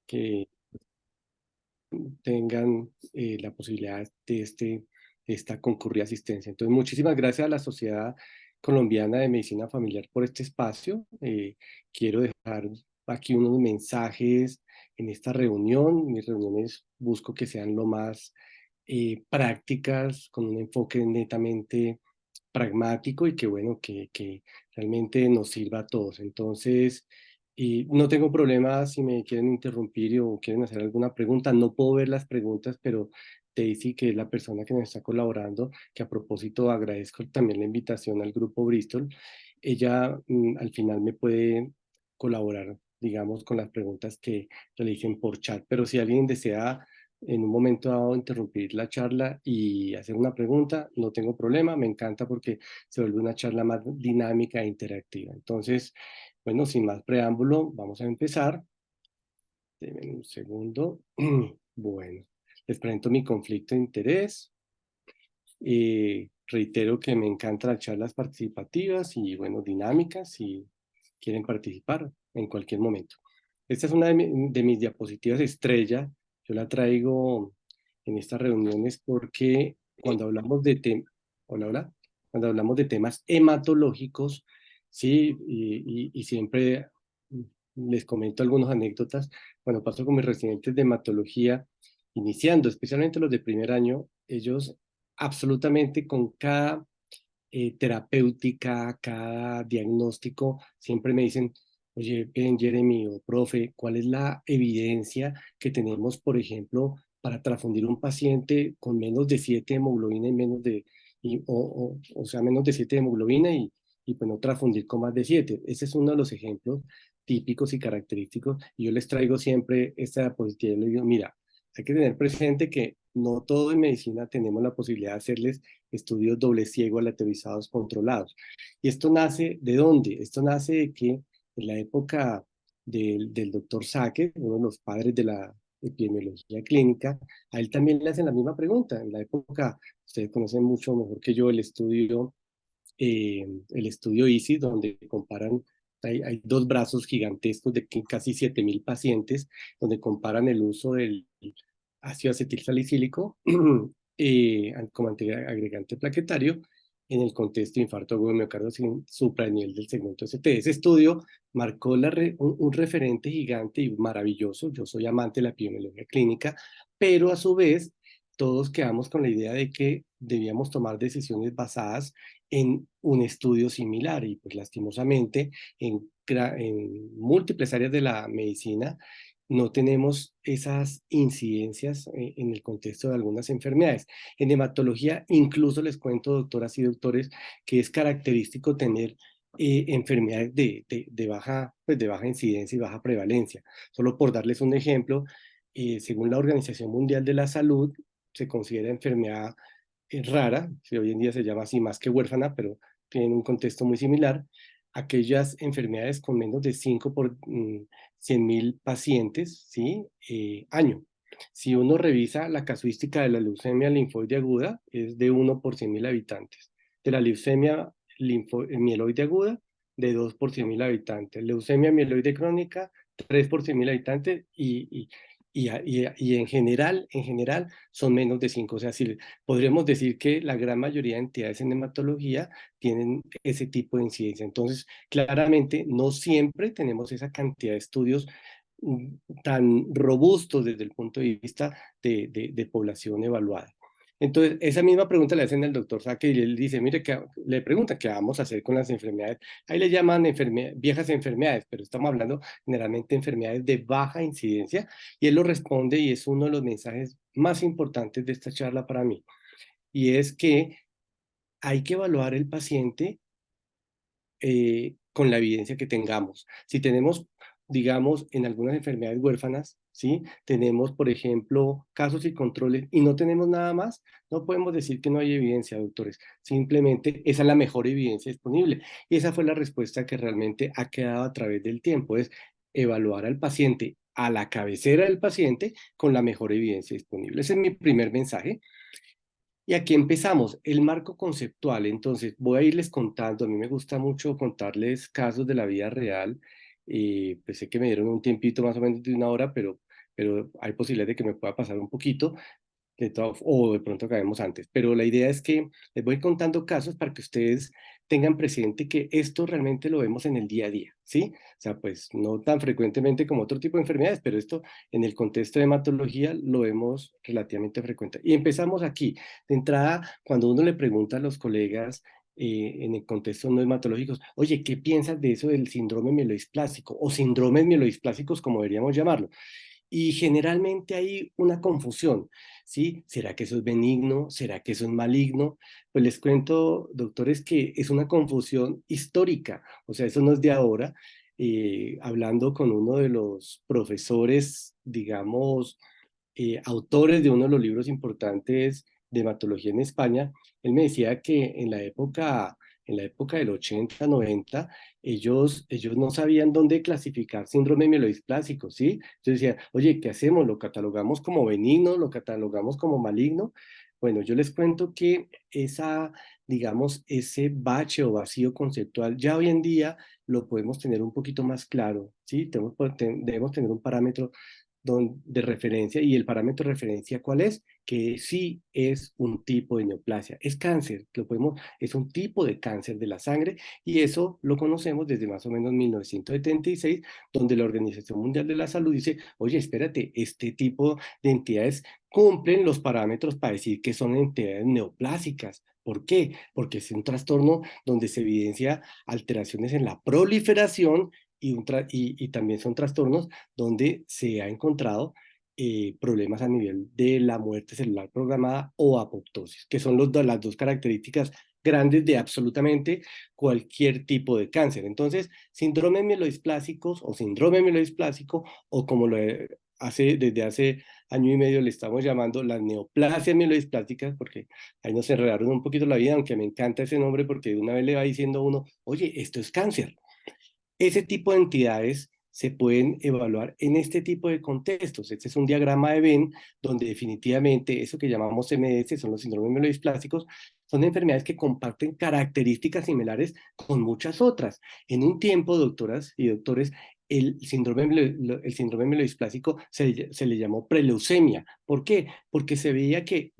que tengan la posibilidad de esta concurrida asistencia. Entonces, muchísimas gracias a la Sociedad Colombiana de Medicina Familiar por este espacio. Quiero dejar aquí unos mensajes en esta reunión. Mis reuniones busco que sean lo más prácticas, con un enfoque netamente pragmático y que bueno, que realmente nos sirva a todos. Entonces, no tengo problema si me quieren interrumpir o quieren hacer alguna pregunta. No puedo ver las preguntas, pero Daisy, que es la persona que nos está colaborando, que a propósito agradezco también la invitación al grupo Bristol, ella al final me puede colaborar, digamos, con las preguntas que realicen por chat. Pero si alguien desea en un momento dado interrumpir la charla y hacer una pregunta, no tengo problema, me encanta porque se vuelve una charla más dinámica e interactiva. Entonces, bueno, sin más preámbulo, vamos a empezar. Denme un segundo. Bueno, les presento mi conflicto de interés. Reitero que me encantan las charlas participativas y, bueno, dinámicas si quieren participar en cualquier momento. Esta es una de mis diapositivas estrella. Yo la traigo en estas reuniones porque cuando hablamos de hola, hola. Cuando hablamos de temas hematológicos, sí, y siempre les comento algunas anécdotas. Bueno, paso con mis residentes de hematología, iniciando, especialmente los de primer año, ellos absolutamente con cada terapéutica, cada diagnóstico, siempre me dicen, oye, ven, Jeremy o profe, ¿cuál es la evidencia que tenemos, por ejemplo, para transfundir un paciente con menos de 7 de hemoglobina y menos de, o sea, menos de 7 de hemoglobina y pues no transfundir con más de 7? Ese es uno de los ejemplos típicos y característicos. Y yo les traigo siempre esta diapositiva y les digo, mira, hay que tener presente que no todo en medicina tenemos la posibilidad de hacerles estudios doble ciego aleatorizados controlados. ¿Y esto nace de dónde? Esto nace de que en la época del doctor Sacker, uno de los padres de la epidemiología clínica, a él también le hacen la misma pregunta. En la época, ustedes conocen mucho mejor que yo el estudio ISIS, donde comparan, hay dos brazos gigantescos de casi 7.000 pacientes, donde comparan el uso del ácido acetil salicílico como agregante plaquetario en el contexto de infarto agudo de miocardio supranivel del segmento ST. Ese estudio marcó un referente gigante y maravilloso. Yo soy amante de la epidemiología clínica, pero a su vez todos quedamos con la idea de que debíamos tomar decisiones basadas en un estudio similar y pues lastimosamente en múltiples áreas de la medicina no tenemos esas incidencias en el contexto de algunas enfermedades. En hematología, incluso les cuento, doctoras y doctores, que es característico tener enfermedades de baja incidencia y baja prevalencia. Solo por darles un ejemplo, según la Organización Mundial de la Salud, se considera enfermedad rara, que hoy en día se llama así más que huérfana, pero tiene un contexto muy similar, aquellas enfermedades con menos de 5 por 100.000 pacientes, ¿sí? Año. Si uno revisa la casuística de la leucemia linfoide aguda, es de 1 por 100.000 habitantes. De la leucemia mieloide aguda, de 2 por 100.000 habitantes. Leucemia mieloide crónica, 3 por 100.000 habitantes y en general son menos de 5. O sea, si podríamos decir que la gran mayoría de entidades en hematología tienen ese tipo de incidencia. Entonces, claramente, no siempre tenemos esa cantidad de estudios tan robustos desde el punto de vista de población evaluada. Entonces, esa misma pregunta le hacen al doctor Saque y él dice, mire, le pregunta qué vamos a hacer con las enfermedades. Ahí le llaman viejas enfermedades, pero estamos hablando generalmente de enfermedades de baja incidencia y él lo responde y es uno de los mensajes más importantes de esta charla para mí. Y es que hay que evaluar el paciente con la evidencia que tengamos. Si tenemos, digamos, en algunas enfermedades huérfanas, ¿sí? Tenemos, por ejemplo, casos y controles y no tenemos nada más, no podemos decir que no hay evidencia, doctores. Simplemente esa es la mejor evidencia disponible. Y esa fue la respuesta que realmente ha quedado a través del tiempo, es evaluar al paciente a la cabecera del paciente con la mejor evidencia disponible. Ese es mi primer mensaje. Y aquí empezamos, el marco conceptual. Entonces, voy a irles contando, a mí me gusta mucho contarles casos de la vida real Pues sé que me dieron un tiempito más o menos de una hora, pero hay posibilidad de que me pueda pasar un poquito o de pronto acabemos antes. Pero la idea es que les voy contando casos para que ustedes tengan presente que esto realmente lo vemos en el día a día, ¿sí? O sea, pues no tan frecuentemente como otro tipo de enfermedades, pero esto en el contexto de hematología lo vemos relativamente frecuente. Y empezamos aquí. De entrada, cuando uno le pregunta a los colegas en el contexto no hematológicos, oye, ¿qué piensas de eso del síndrome mielodisplásico o síndromes mielodisplásicos, como deberíamos llamarlo? Y generalmente hay una confusión, ¿sí? ¿Será que eso es benigno? ¿Será que eso es maligno? Pues les cuento, doctores, que es una confusión histórica, o sea, eso no es de ahora. Hablando con uno de los profesores, digamos, autores de uno de los libros importantes de hematología en España, él me decía que en la época del 80, 90, ellos no sabían dónde clasificar síndrome mielodisplásico, ¿sí? Entonces decía, oye, ¿qué hacemos? ¿Lo catalogamos como benigno? ¿Lo catalogamos como maligno? Bueno, yo les cuento que digamos, ese bache o vacío conceptual ya hoy en día lo podemos tener un poquito más claro, ¿sí? Debemos tener un parámetro de referencia, y el parámetro de referencia, ¿cuál es? Que sí es un tipo de neoplasia, es cáncer, es un tipo de cáncer de la sangre, y eso lo conocemos desde más o menos 1976, donde la Organización Mundial de la Salud dice, oye, espérate, este tipo de entidades cumplen los parámetros para decir que son entidades neoplásicas. ¿Por qué? Porque es un trastorno donde se evidencia alteraciones en la proliferación y también son trastornos donde se ha encontrado problemas a nivel de la muerte celular programada o apoptosis, que son las dos características grandes de absolutamente cualquier tipo de cáncer. Entonces, síndromes mielodisplásicos o síndrome mielodisplásico, o como desde hace año y medio le estamos llamando las neoplasias mielodisplásicas, porque ahí nos enredaron un poquito la vida, aunque me encanta ese nombre porque de una vez le va diciendo a uno, oye, esto es cáncer. Ese tipo de entidades se pueden evaluar en este tipo de contextos. Este es un diagrama de Venn donde definitivamente eso que llamamos MS, son los síndromes mielodisplásicos, son enfermedades que comparten características similares con muchas otras. En un tiempo, doctoras y doctores, el síndrome mielodisplásico se le llamó preleucemia. ¿Por qué? Porque se veía que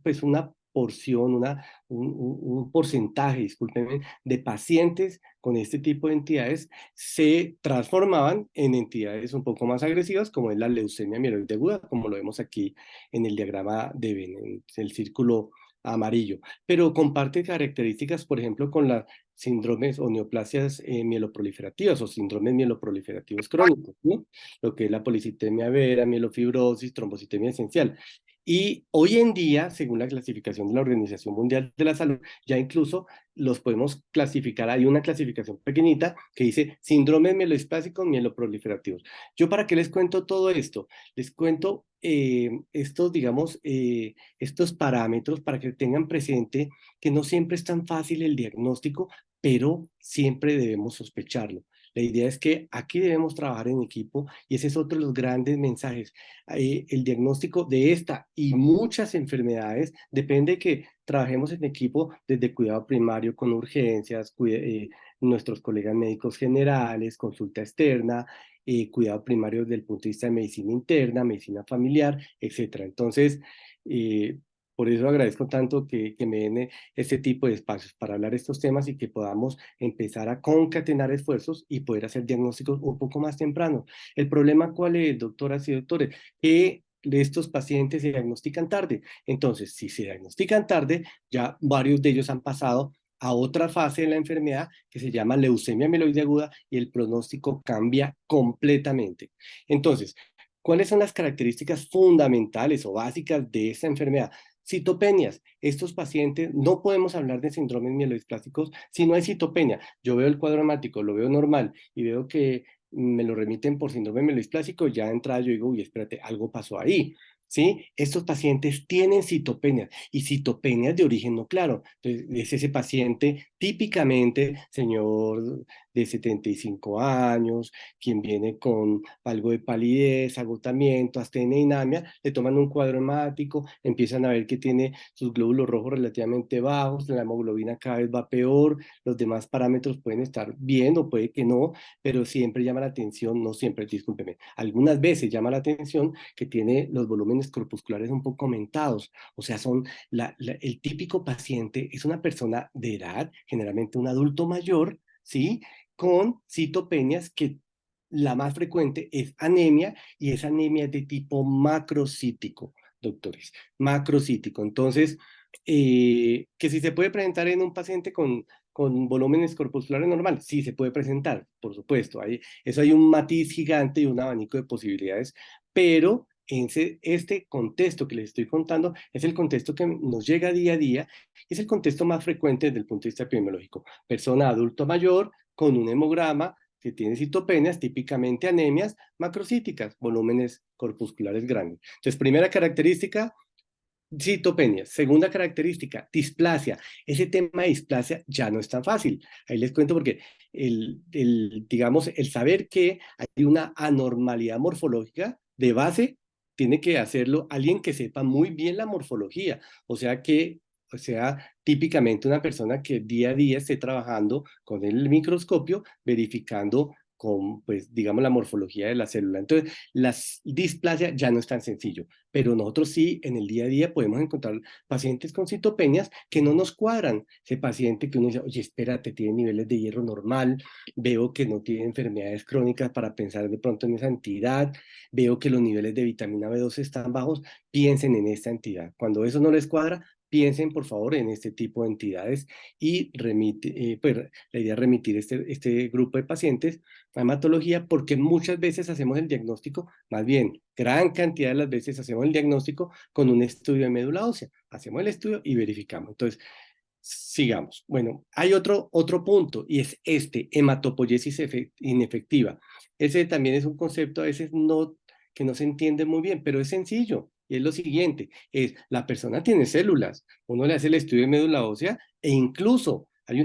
pues una porción, un porcentaje, discúlpenme, de pacientes con este tipo de entidades se transformaban en entidades un poco más agresivas, como es la leucemia mieloide aguda, como lo vemos aquí en el diagrama de Venn, en el círculo amarillo. Pero comparte características, por ejemplo, con las síndromes o neoplasias mieloproliferativas o síndromes mieloproliferativos crónicos, ¿no? Lo que es la policitemia vera, mielofibrosis, trombocitemia esencial. Y hoy en día, según la clasificación de la Organización Mundial de la Salud, ya incluso los podemos clasificar. Hay una clasificación pequeñita que dice síndromes mielodispásicos mieloproliferativos. ¿Yo para qué les cuento todo esto? Les cuento digamos, estos parámetros para que tengan presente que no siempre es tan fácil el diagnóstico, pero siempre debemos sospecharlo. La idea es que aquí debemos trabajar en equipo, y ese es otro de los grandes mensajes. El diagnóstico de esta y muchas enfermedades depende de que trabajemos en equipo desde cuidado primario con urgencias, nuestros colegas médicos generales, consulta externa, cuidado primario desde el punto de vista de medicina interna, medicina familiar, etcétera. Entonces, eh, por eso agradezco tanto que me den este tipo de espacios para hablar de estos temas y que podamos empezar a concatenar esfuerzos y poder hacer diagnósticos un poco más temprano. ¿El problema cuál es, doctoras y doctores? Que estos pacientes se diagnostican tarde. Entonces, si se diagnostican tarde, ya varios de ellos han pasado a otra fase de la enfermedad que se llama leucemia mieloide aguda, y el pronóstico cambia completamente. Entonces, ¿cuáles son las características fundamentales o básicas de esta enfermedad? Citopenias. Estos pacientes, no podemos hablar de síndromes mielodisplásicos si no hay citopenia. Yo veo el cuadro hemático, lo veo normal y veo que me lo remiten por síndrome mielodisplásico, ya de entrada yo digo, uy, espérate, algo pasó ahí. ¿Sí? Estos pacientes tienen citopenias, y citopenias de origen no claro. Entonces, es ese paciente típicamente, señor de 75 años, quien viene con algo de palidez, agotamiento, astenia, anemia, le toman un cuadro hemático, empiezan a ver que tiene sus glóbulos rojos relativamente bajos, la hemoglobina cada vez va peor, los demás parámetros pueden estar bien o puede que no, pero siempre llama la atención, no siempre, discúlpeme, algunas veces llama la atención que tiene los volúmenes corpusculares un poco aumentados, o sea, son el típico paciente es una persona de edad, generalmente un adulto mayor, ¿sí? Con citopenias que la más frecuente es anemia y esa anemia es de tipo macrocítico, doctores, macrocítico. Entonces, que si se puede presentar en un paciente con volúmenes corpusculares normales, sí se puede presentar, por supuesto. Eso hay un matiz gigante y un abanico de posibilidades, pero este contexto que les estoy contando es el contexto que nos llega día a día, es el contexto más frecuente desde el punto de vista epidemiológico. Persona adulto mayor con un hemograma que tiene citopenias, típicamente anemias macrocíticas, volúmenes corpusculares grandes. Entonces, primera característica, citopenia. Segunda característica, displasia. Ese tema de displasia ya no es tan fácil. Ahí les cuento porque digamos, el saber que hay una anormalidad morfológica de base tiene que hacerlo alguien que sepa muy bien la morfología. O sea, típicamente una persona que día a día esté trabajando con el microscopio, verificando con, pues, digamos, la morfología de la célula. Entonces, las displasia ya no es tan sencillo, pero nosotros sí en el día a día podemos encontrar pacientes con citopenias que no nos cuadran. Ese paciente que uno dice, oye, espérate, tiene niveles de hierro normal, veo que no tiene enfermedades crónicas para pensar de pronto en esa entidad, veo que los niveles de vitamina B12 están bajos, piensen en esta entidad. Cuando eso no les cuadra, piensen por favor en este tipo de entidades y pues, la idea es remitir este grupo de pacientes a hematología porque muchas veces hacemos el diagnóstico, más bien gran cantidad de las veces hacemos el diagnóstico con un estudio de médula ósea. Hacemos el estudio y verificamos. Entonces, sigamos. Bueno, hay otro punto y es hematopoiesis inefectiva. Ese también es un concepto a veces que no se entiende muy bien, pero es sencillo. Y es lo siguiente, es la persona tiene células, uno le hace el estudio de médula ósea e incluso hay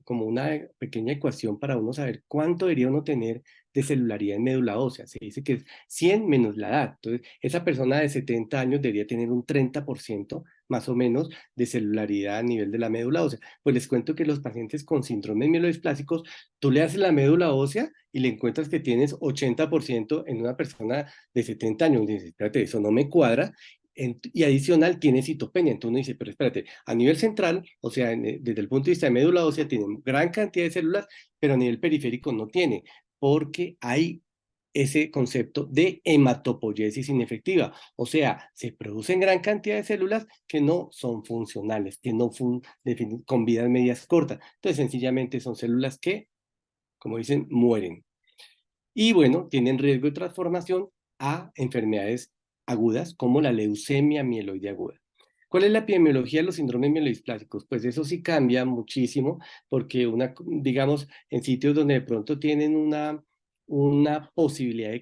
como una pequeña ecuación para uno saber cuánto debería uno tener de celularidad en médula ósea. Se dice que es 100 menos la edad. Entonces, esa persona de 70 años debería tener un 30% más o menos de celularidad a nivel de la médula ósea. Pues les cuento que los pacientes con síndrome mielodisplásicos, tú le haces la médula ósea y le encuentras que tienes 80% en una persona de 70 años. Y dices, espérate, eso no me cuadra. Y adicional tiene citopenia. Entonces uno dice, pero espérate, a nivel central, o sea, desde el punto de vista de médula ósea, tiene gran cantidad de células, pero a nivel periférico no tiene, porque hay ese concepto de hematopoiesis inefectiva. O sea, se producen gran cantidad de células que no son funcionales, que no con vidas medias cortas. Entonces, sencillamente son células que, como dicen, mueren. Y bueno, tienen riesgo de transformación a enfermedades agudas como la leucemia mieloide aguda. ¿Cuál es la epidemiología de los síndromes mielodisplásicos? Pues eso sí cambia muchísimo porque digamos, en sitios donde de pronto tienen una posibilidad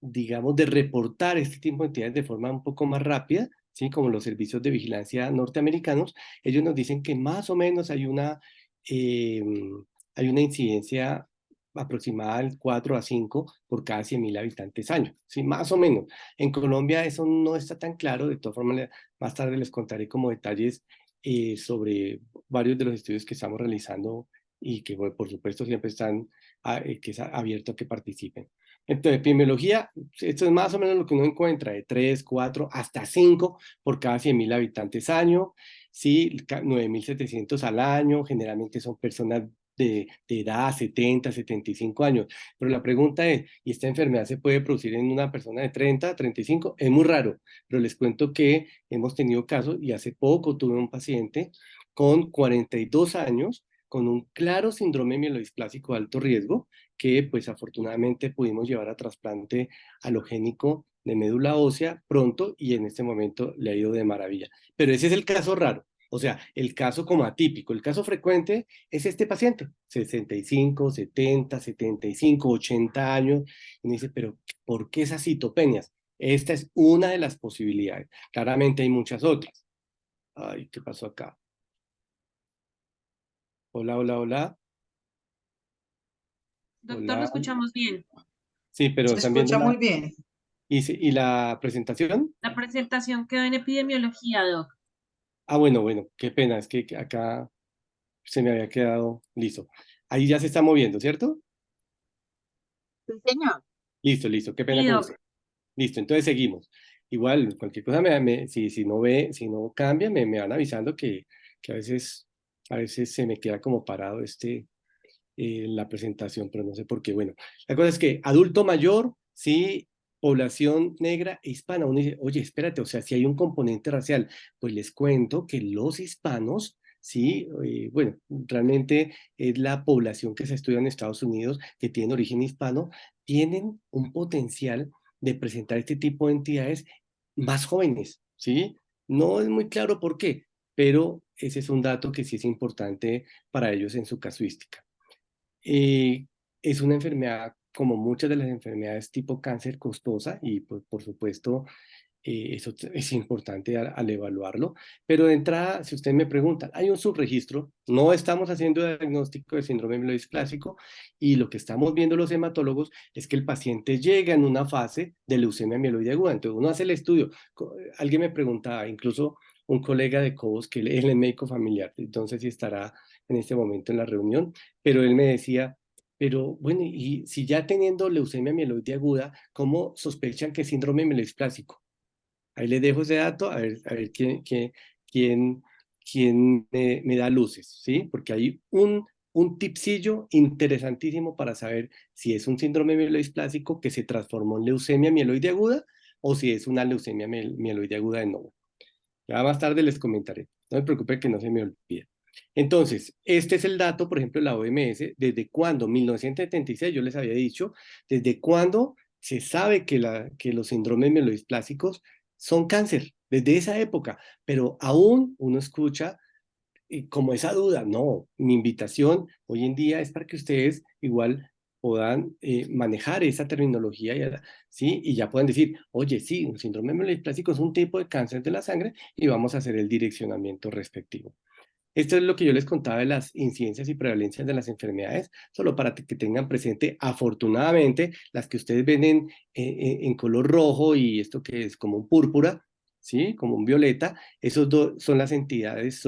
digamos, de reportar este tipo de entidades de forma un poco más rápida, ¿sí? Como los servicios de vigilancia norteamericanos, ellos nos dicen que más o menos eh, hay una incidencia aproximada del 4 a 5 por cada 100.000 habitantes año, ¿sí? Más o menos. En Colombia eso no está tan claro, de todas formas más tarde les contaré como detalles sobre varios de los estudios que estamos realizando y que bueno, por supuesto siempre están que es abierto a que participen. Entonces, epidemiología, esto es más o menos lo que uno encuentra, de 3, 4, hasta 5 por cada 100.000 habitantes año, ¿sí? 9.700 al año, generalmente son personas de edad, 70, 75 años. Pero la pregunta es, ¿y esta enfermedad se puede producir en una persona de 30, 35? Es muy raro, pero les cuento que hemos tenido casos y hace poco tuve un paciente con 42 años con un claro síndrome mielodisplásico de alto riesgo que pues afortunadamente pudimos llevar a trasplante halogénico de médula ósea pronto y en este momento le ha ido de maravilla. Pero ese es el caso raro. O sea, el caso como atípico, el caso frecuente es este paciente, 65, 70, 75, 80 años, y uno dice, pero ¿por qué esas citopenias? Esta es una de las posibilidades. Claramente hay muchas otras. Ay, ¿qué pasó acá? Hola, hola, hola. Doctor, lo Hola. escuchamos bien. Sí, pero Se ¿están viendo escucha muy bien. y la presentación? La presentación quedó en epidemiología, Doc. Ah, bueno, bueno, qué pena, es que acá se me había quedado listo. Ahí ya se está moviendo, ¿cierto? Sí, señor. Listo, listo, qué pena Sí, con Doc. usted. Listo, entonces seguimos. Igual, cualquier cosa, si no ve, si no cambia, me van avisando que a veces se me queda como parado la presentación, pero no sé por qué. Bueno, la cosa es que adulto mayor, sí, población negra e hispana. Uno dice, oye, espérate, o sea, si hay un componente racial, pues les cuento que los hispanos, sí, bueno, realmente es la población que se estudia en Estados Unidos, que tiene origen hispano, tienen un potencial de presentar este tipo de entidades más jóvenes, ¿sí? No es muy claro por qué, pero ese es un dato que sí es importante para ellos en su casuística. Eh, es una enfermedad, como muchas de las enfermedades tipo cáncer, costosa y pues, por supuesto eso es importante al evaluarlo. Pero de entrada, si ustedes me preguntan, hay un subregistro, no estamos haciendo diagnóstico de síndrome mielodisplásico y lo que estamos viendo los hematólogos es que el paciente llega en una fase de leucemia mieloide aguda. Entonces uno hace el estudio. Alguien me preguntaba, incluso un colega de Cobos, que él es el médico familiar, entonces si estará en este momento en la reunión, pero él me decía, pero bueno, y si ya teniendo leucemia mieloide aguda, ¿cómo sospechan que es síndrome mielodisplásico? Ahí les dejo ese dato, a ver quién, quién me da luces, ¿sí? Porque hay un tipsillo interesantísimo para saber si es un síndrome mielodisplásico que se transformó en leucemia mieloide aguda o si es una leucemia mieloide aguda de nuevo. Ya más tarde les comentaré. No me preocupe que no se me olvide. Entonces, este es el dato, por ejemplo, de la OMS, desde cuándo, 1976, yo les había dicho, desde cuándo se sabe que los síndromes mielodisplásicos son cáncer, desde esa época, pero aún uno escucha como esa duda. No, mi invitación hoy en día es para que ustedes igual puedan manejar esa terminología, ¿sí? Y ya puedan decir, oye, sí, un síndrome mielodiplásico es un tipo de cáncer de la sangre y vamos a hacer el direccionamiento respectivo. Esto es lo que yo les contaba de las incidencias y prevalencias de las enfermedades, solo para que tengan presente, afortunadamente, las que ustedes ven en color rojo y esto que es como un púrpura, ¿sí? Como un violeta, esos dos son las entidades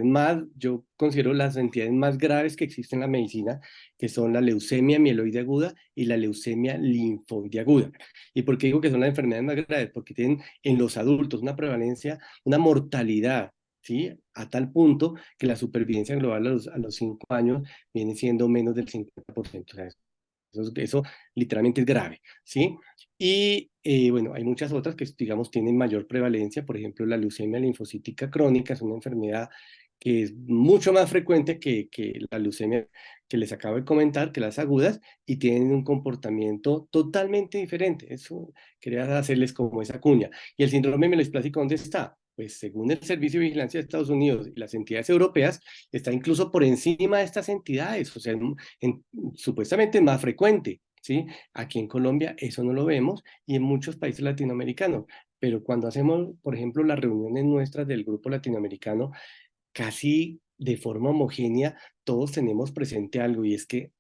más, yo considero las entidades más graves que existen en la medicina, que son la leucemia mieloide aguda y la leucemia linfoide aguda. ¿Y por qué digo que son las enfermedades más graves? Porque tienen en los adultos una prevalencia, una mortalidad, ¿sí? A tal punto que la supervivencia global a los 5 años viene siendo menos del 50%. O sea, eso literalmente es grave, ¿sí? Y bueno, hay muchas otras que, digamos, tienen mayor prevalencia. Por ejemplo, la leucemia linfocítica crónica es una enfermedad que es mucho más frecuente que la leucemia que les acabo de comentar, que las agudas, y tienen un comportamiento totalmente diferente. Eso quería hacerles como esa cuña. ¿Y el síndrome mielosplásico dónde está? Pues según el Servicio de Vigilancia de Estados Unidos y las entidades europeas, está incluso por encima de estas entidades, o sea, supuestamente es más frecuente, ¿sí? Aquí en Colombia eso no lo vemos y en muchos países latinoamericanos, pero cuando hacemos, por ejemplo, las reuniones nuestras del grupo latinoamericano, casi de forma homogénea, todos tenemos presente algo y es que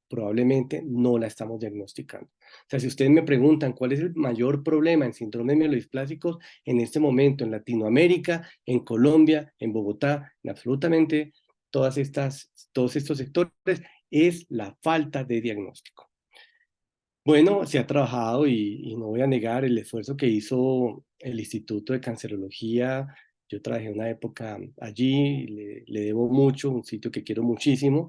probablemente no la estamos diagnosticando. O sea, si ustedes me preguntan cuál es el mayor problema en síndromes mielodisplásicos en este momento en Latinoamérica, en Colombia, en Bogotá, en absolutamente todos estos sectores, es la falta de diagnóstico. Bueno, se ha trabajado y no voy a negar el esfuerzo que hizo el Instituto de Cancerología. Yo trabajé una época allí, le debo mucho, un sitio que quiero muchísimo,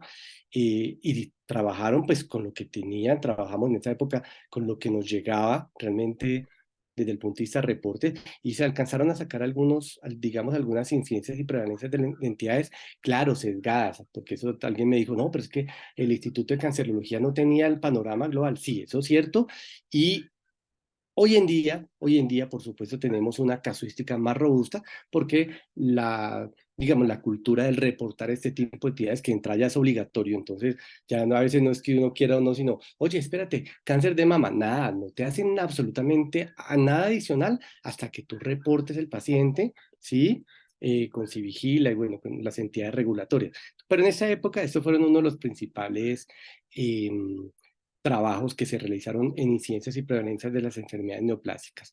y trabajaron pues con lo que tenían, trabajamos en esa época con lo que nos llegaba realmente desde el punto de vista de reportes, y se alcanzaron a sacar algunos, digamos, algunas incidencias y prevalencias de entidades, claro, sesgadas, porque eso alguien me dijo, no, pero es que el Instituto de Cancerología no tenía el panorama global. Sí, eso es cierto. Y hoy en día, por supuesto, tenemos una casuística más robusta porque digamos, la cultura del reportar este tipo de entidades que entra ya es obligatorio. Entonces, ya no, a veces no es que uno quiera o no, sino, oye, espérate, cáncer de mama, nada, no te hacen absolutamente a nada adicional hasta que tú reportes el paciente, ¿sí? con Civigila y bueno, con las entidades regulatorias. Pero en esa época estos fueron uno de los principales trabajos que se realizaron en incidencias y prevalencias de las enfermedades neoplásicas.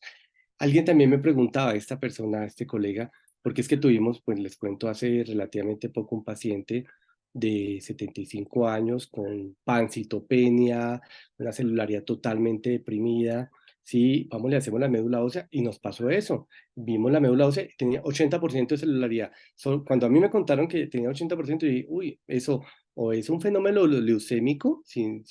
Alguien también me preguntaba, esta persona, este colega, porque es que tuvimos, pues les cuento, hace relativamente poco un paciente de 75 años con pancitopenia, una celularidad totalmente deprimida. Sí, vamos, le hacemos la médula ósea y nos pasó eso. Vimos la médula ósea y tenía 80% de celularidad. Cuando a mí me contaron que tenía 80%, yo dije, uy, eso o es un fenómeno leucémico, si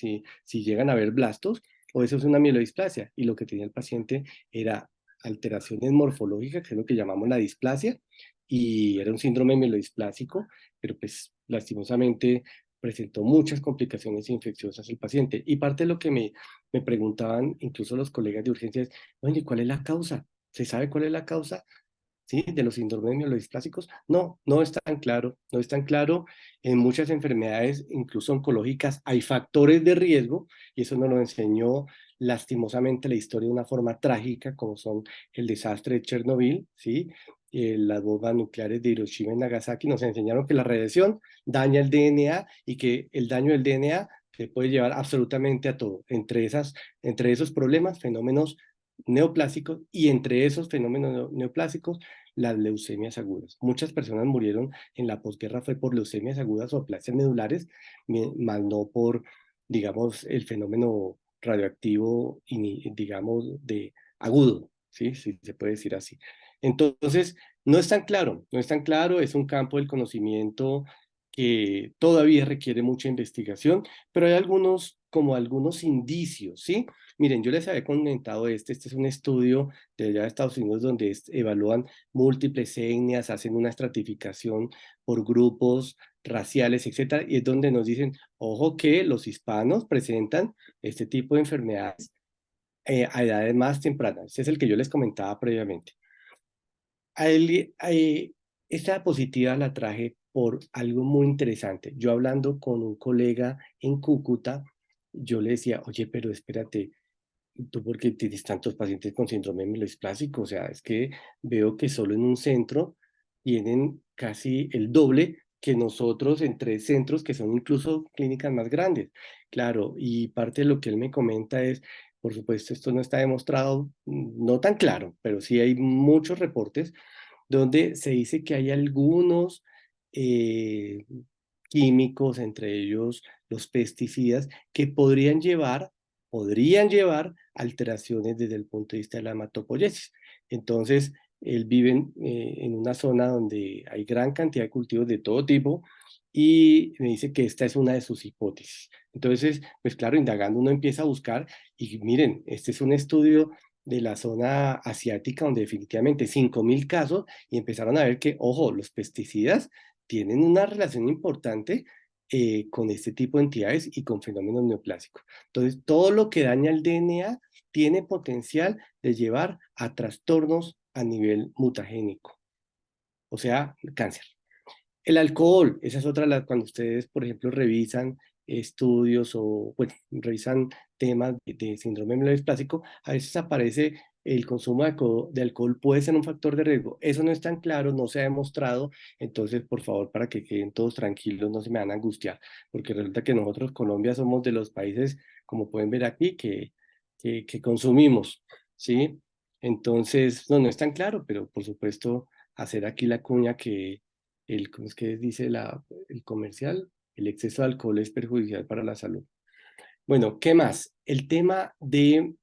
llegan a haber blastos, o eso es una mielodisplasia. Y lo que tenía el paciente era alteraciones morfológicas, que es lo que llamamos la displasia, y era un síndrome mielodisplásico, pero pues lastimosamente presentó muchas complicaciones infecciosas el paciente. Y parte de lo que me preguntaban incluso los colegas de urgencias, oye, ¿cuál es la causa? ¿Se sabe cuál es la causa? ¿Sí? De los síndromes mielodisplásicos. No, no es tan claro, no es tan claro. En muchas enfermedades, incluso oncológicas, hay factores de riesgo, y eso nos lo enseñó lastimosamente la historia de una forma trágica, como son el desastre de Chernobyl, ¿sí? Las bombas nucleares de Hiroshima y Nagasaki nos enseñaron que la radiación daña el DNA y que el daño del DNA se puede llevar absolutamente a todo. Entre esos problemas, fenómenos neoplásicos, y entre esos fenómenos neoplásicos, las leucemias agudas. Muchas personas murieron en la posguerra fue por leucemias agudas o aplasias medulares, más no por, digamos, el fenómeno radioactivo, digamos, de agudo, ¿sí? Sí, se puede decir así. Entonces, no es tan claro, no es tan claro, es un campo del conocimiento que todavía requiere mucha investigación, pero hay algunos, como algunos indicios, ¿sí? Miren, yo les había comentado este es un estudio de allá de Estados Unidos donde evalúan múltiples etnias, hacen una estratificación por grupos raciales, etcétera, y es donde nos dicen, ojo que los hispanos presentan este tipo de enfermedades a edades más tempranas. Ese es el que yo les comentaba previamente. Esta diapositiva la traje por algo muy interesante. Yo hablando con un colega en Cúcuta, yo le decía, oye, pero espérate, ¿tú por qué tienes tantos pacientes con síndrome mielodisplásico? O sea, es que veo que solo en un centro tienen casi el doble que nosotros en 3 centros que son incluso clínicas más grandes. Claro, y parte de lo que él me comenta es, por supuesto, esto no está demostrado, no tan claro, pero sí hay muchos reportes donde se dice que hay algunos eh, químicos, entre ellos los pesticidas, que podrían llevar alteraciones desde el punto de vista de la hematopoiesis. Entonces, él vive en una zona donde hay gran cantidad de cultivos de todo tipo y me dice que esta es una de sus hipótesis. Entonces, pues claro, indagando uno empieza a buscar y miren, este es un estudio de la zona asiática donde definitivamente 5.000 casos y empezaron a ver que, ojo, los pesticidas tienen una relación importante con este tipo de entidades y con fenómenos neoplásicos. Entonces, todo lo que daña el DNA tiene potencial de llevar a trastornos a nivel mutagénico, o sea, cáncer. El alcohol, esa es otra, cuando ustedes, por ejemplo, revisan estudios o bueno, revisan temas de síndrome mielodisplásico, a veces aparece el consumo de alcohol puede ser un factor de riesgo. Eso no es tan claro, no se ha demostrado, entonces, por favor, para que queden todos tranquilos, no se me van a angustiar, porque resulta que nosotros, Colombia, somos de los países, como pueden ver aquí, que consumimos, ¿sí? Entonces, no, no es tan claro, pero por supuesto, hacer aquí la cuña que ¿cómo es que dice el comercial? El exceso de alcohol es perjudicial para la salud. Bueno, ¿qué más? El tema de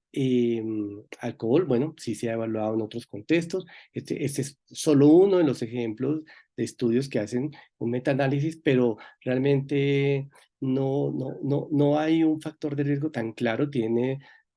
alcohol, bueno, sí se ha evaluado en otros contextos. Este es solo uno de los ejemplos de estudios que hacen un metaanálisis, pero realmente no hay un factor de riesgo tan claro.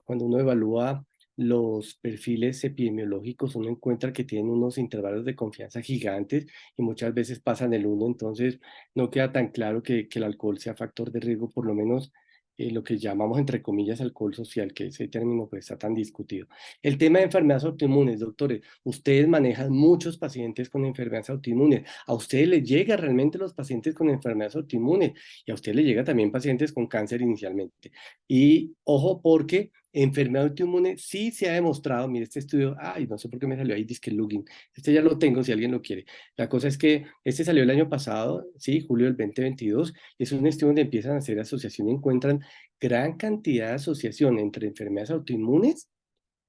Cuando uno evalúa los perfiles epidemiológicos, uno encuentra que tienen unos intervalos de confianza gigantes y muchas veces pasan el 1, entonces no queda tan claro que el alcohol sea factor de riesgo, por lo menos lo que llamamos entre comillas alcohol social, que ese término pues está tan discutido. El tema de enfermedades autoinmunes, doctores, ustedes manejan muchos pacientes con enfermedades autoinmunes, a ustedes les llega realmente los pacientes con enfermedades autoinmunes y a ustedes les llega también pacientes con cáncer inicialmente. Y ojo porque Enfermedad autoinmune sí se ha demostrado, mire este estudio, ay, no sé por qué me salió ahí, dice que el login, este ya lo tengo si alguien lo quiere. La cosa es que este salió el año pasado, sí, julio del 2022, y es un estudio donde empiezan a hacer asociación y encuentran gran cantidad de asociación entre enfermedades autoinmunes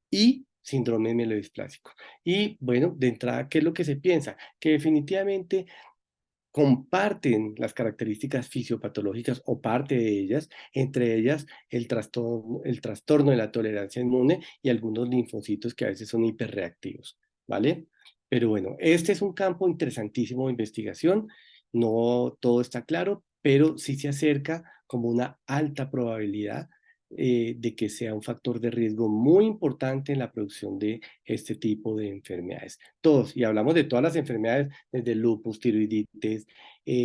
y síndrome mielodisplásico. Y bueno, de entrada, ¿qué es lo que se piensa? Que definitivamente comparten las características fisiopatológicas o parte de ellas, entre ellas el trastorno de la tolerancia inmune y algunos linfocitos que a veces son hiperreactivos, ¿vale? Pero bueno, este es un campo interesantísimo de investigación, no todo está claro, pero sí se acerca como una alta probabilidad de que sea un factor de riesgo muy importante en la producción de este tipo de enfermedades. Todos, y hablamos de todas las enfermedades, desde lupus, tiroiditis,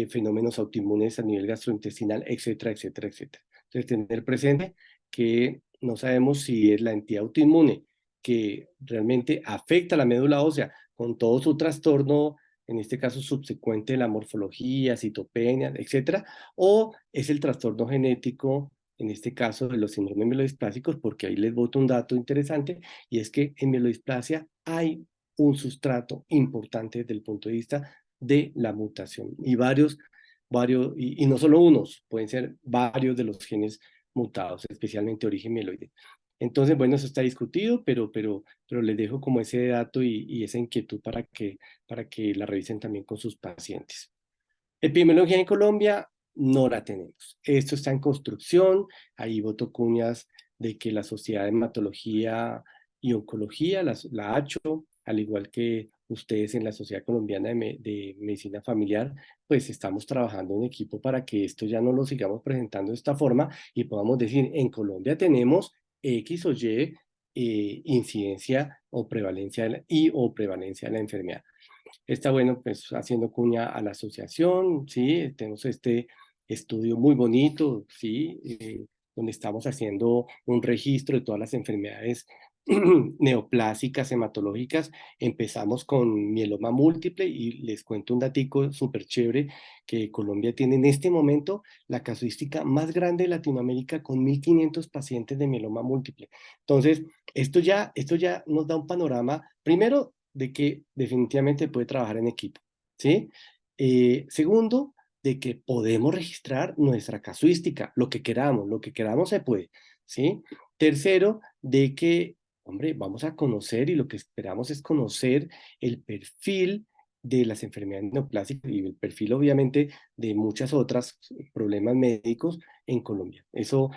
fenómenos autoinmunes a nivel gastrointestinal, etcétera, etcétera, etcétera. Entonces, tener presente que no sabemos si es la entidad autoinmune que realmente afecta a la médula ósea con todo su trastorno, en este caso subsecuente de la morfología, citopenia, etcétera, o es el trastorno genético, en este caso de los síndromes mielodisplásicos, porque ahí les boto un dato interesante, y es que en mielodisplasia hay un sustrato importante desde el punto de vista de la mutación. Y y no solo unos, pueden ser varios de los genes mutados, especialmente origen mieloide. Entonces, bueno, eso está discutido, pero les dejo como ese dato y esa inquietud para que la revisen también con sus pacientes. Epidemiología en Colombia no la tenemos. Esto está en construcción. Ahí voto cuñas de que la Sociedad de Hematología y Oncología, la ACHO, al igual que ustedes en la Sociedad Colombiana de Medicina Familiar, pues estamos trabajando en equipo para que esto ya no lo sigamos presentando de esta forma y podamos decir, en Colombia tenemos X o Y incidencia o prevalencia o prevalencia de la enfermedad. Está bueno, pues haciendo cuña a la asociación, ¿sí? Tenemos este estudio muy bonito, ¿sí? Donde estamos haciendo un registro de todas las enfermedades neoplásicas, hematológicas. Empezamos con mieloma múltiple y les cuento un datico súper chévere que Colombia tiene en este momento la casuística más grande de Latinoamérica con 1.500 pacientes de mieloma múltiple. Entonces, esto ya nos da un panorama, primero, de que definitivamente puede trabajar en equipo, ¿sí? Segundo, de que podemos registrar nuestra casuística, lo que queramos se puede, ¿sí? Tercero, de que, hombre, vamos a conocer y lo que esperamos es conocer el perfil de las enfermedades neoplásicas y el perfil obviamente de muchas otras problemas médicos en Colombia. Eso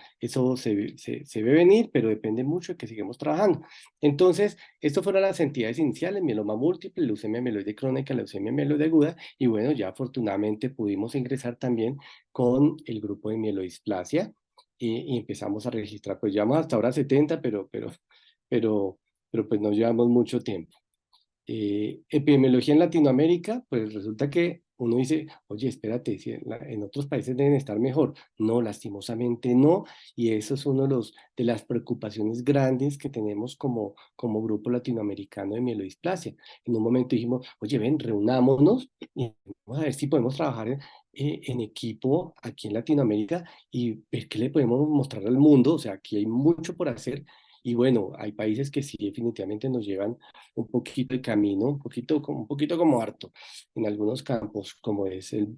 se ve venir, pero depende mucho de que sigamos trabajando. Entonces, estas fueron las entidades iniciales: mieloma múltiple, leucemia mieloide crónica, leucemia mieloide aguda, y bueno, ya afortunadamente pudimos ingresar también con el grupo de mielodisplasia y empezamos a registrar, pues llevamos hasta ahora 70, pero, pero pues no llevamos mucho tiempo. Epidemiología en Latinoamérica, pues resulta que uno dice, oye, espérate, si en otros países deben estar mejor. No, lastimosamente no, y eso es uno de las preocupaciones grandes que tenemos como grupo latinoamericano de mielodisplasia. En un momento dijimos, oye, ven, reunámonos y vamos a ver si podemos trabajar en equipo aquí en Latinoamérica y ver qué le podemos mostrar al mundo. O sea, aquí hay mucho por hacer. Y bueno, hay países que sí definitivamente nos llevan un poquito de camino, un poquito como harto en algunos campos, como es el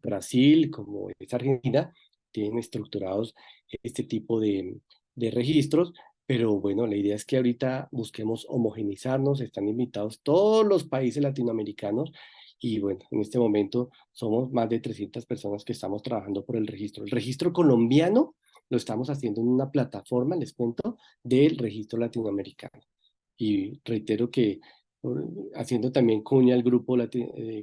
Brasil, como es Argentina, tienen estructurados este tipo de registros, pero bueno, la idea es que ahorita busquemos homogenizarnos, están invitados todos los países latinoamericanos y bueno, en este momento somos más de 300 personas que estamos trabajando por el registro. El registro colombiano lo estamos haciendo en una plataforma, les cuento, del registro latinoamericano. Y reitero que haciendo también cuña al grupo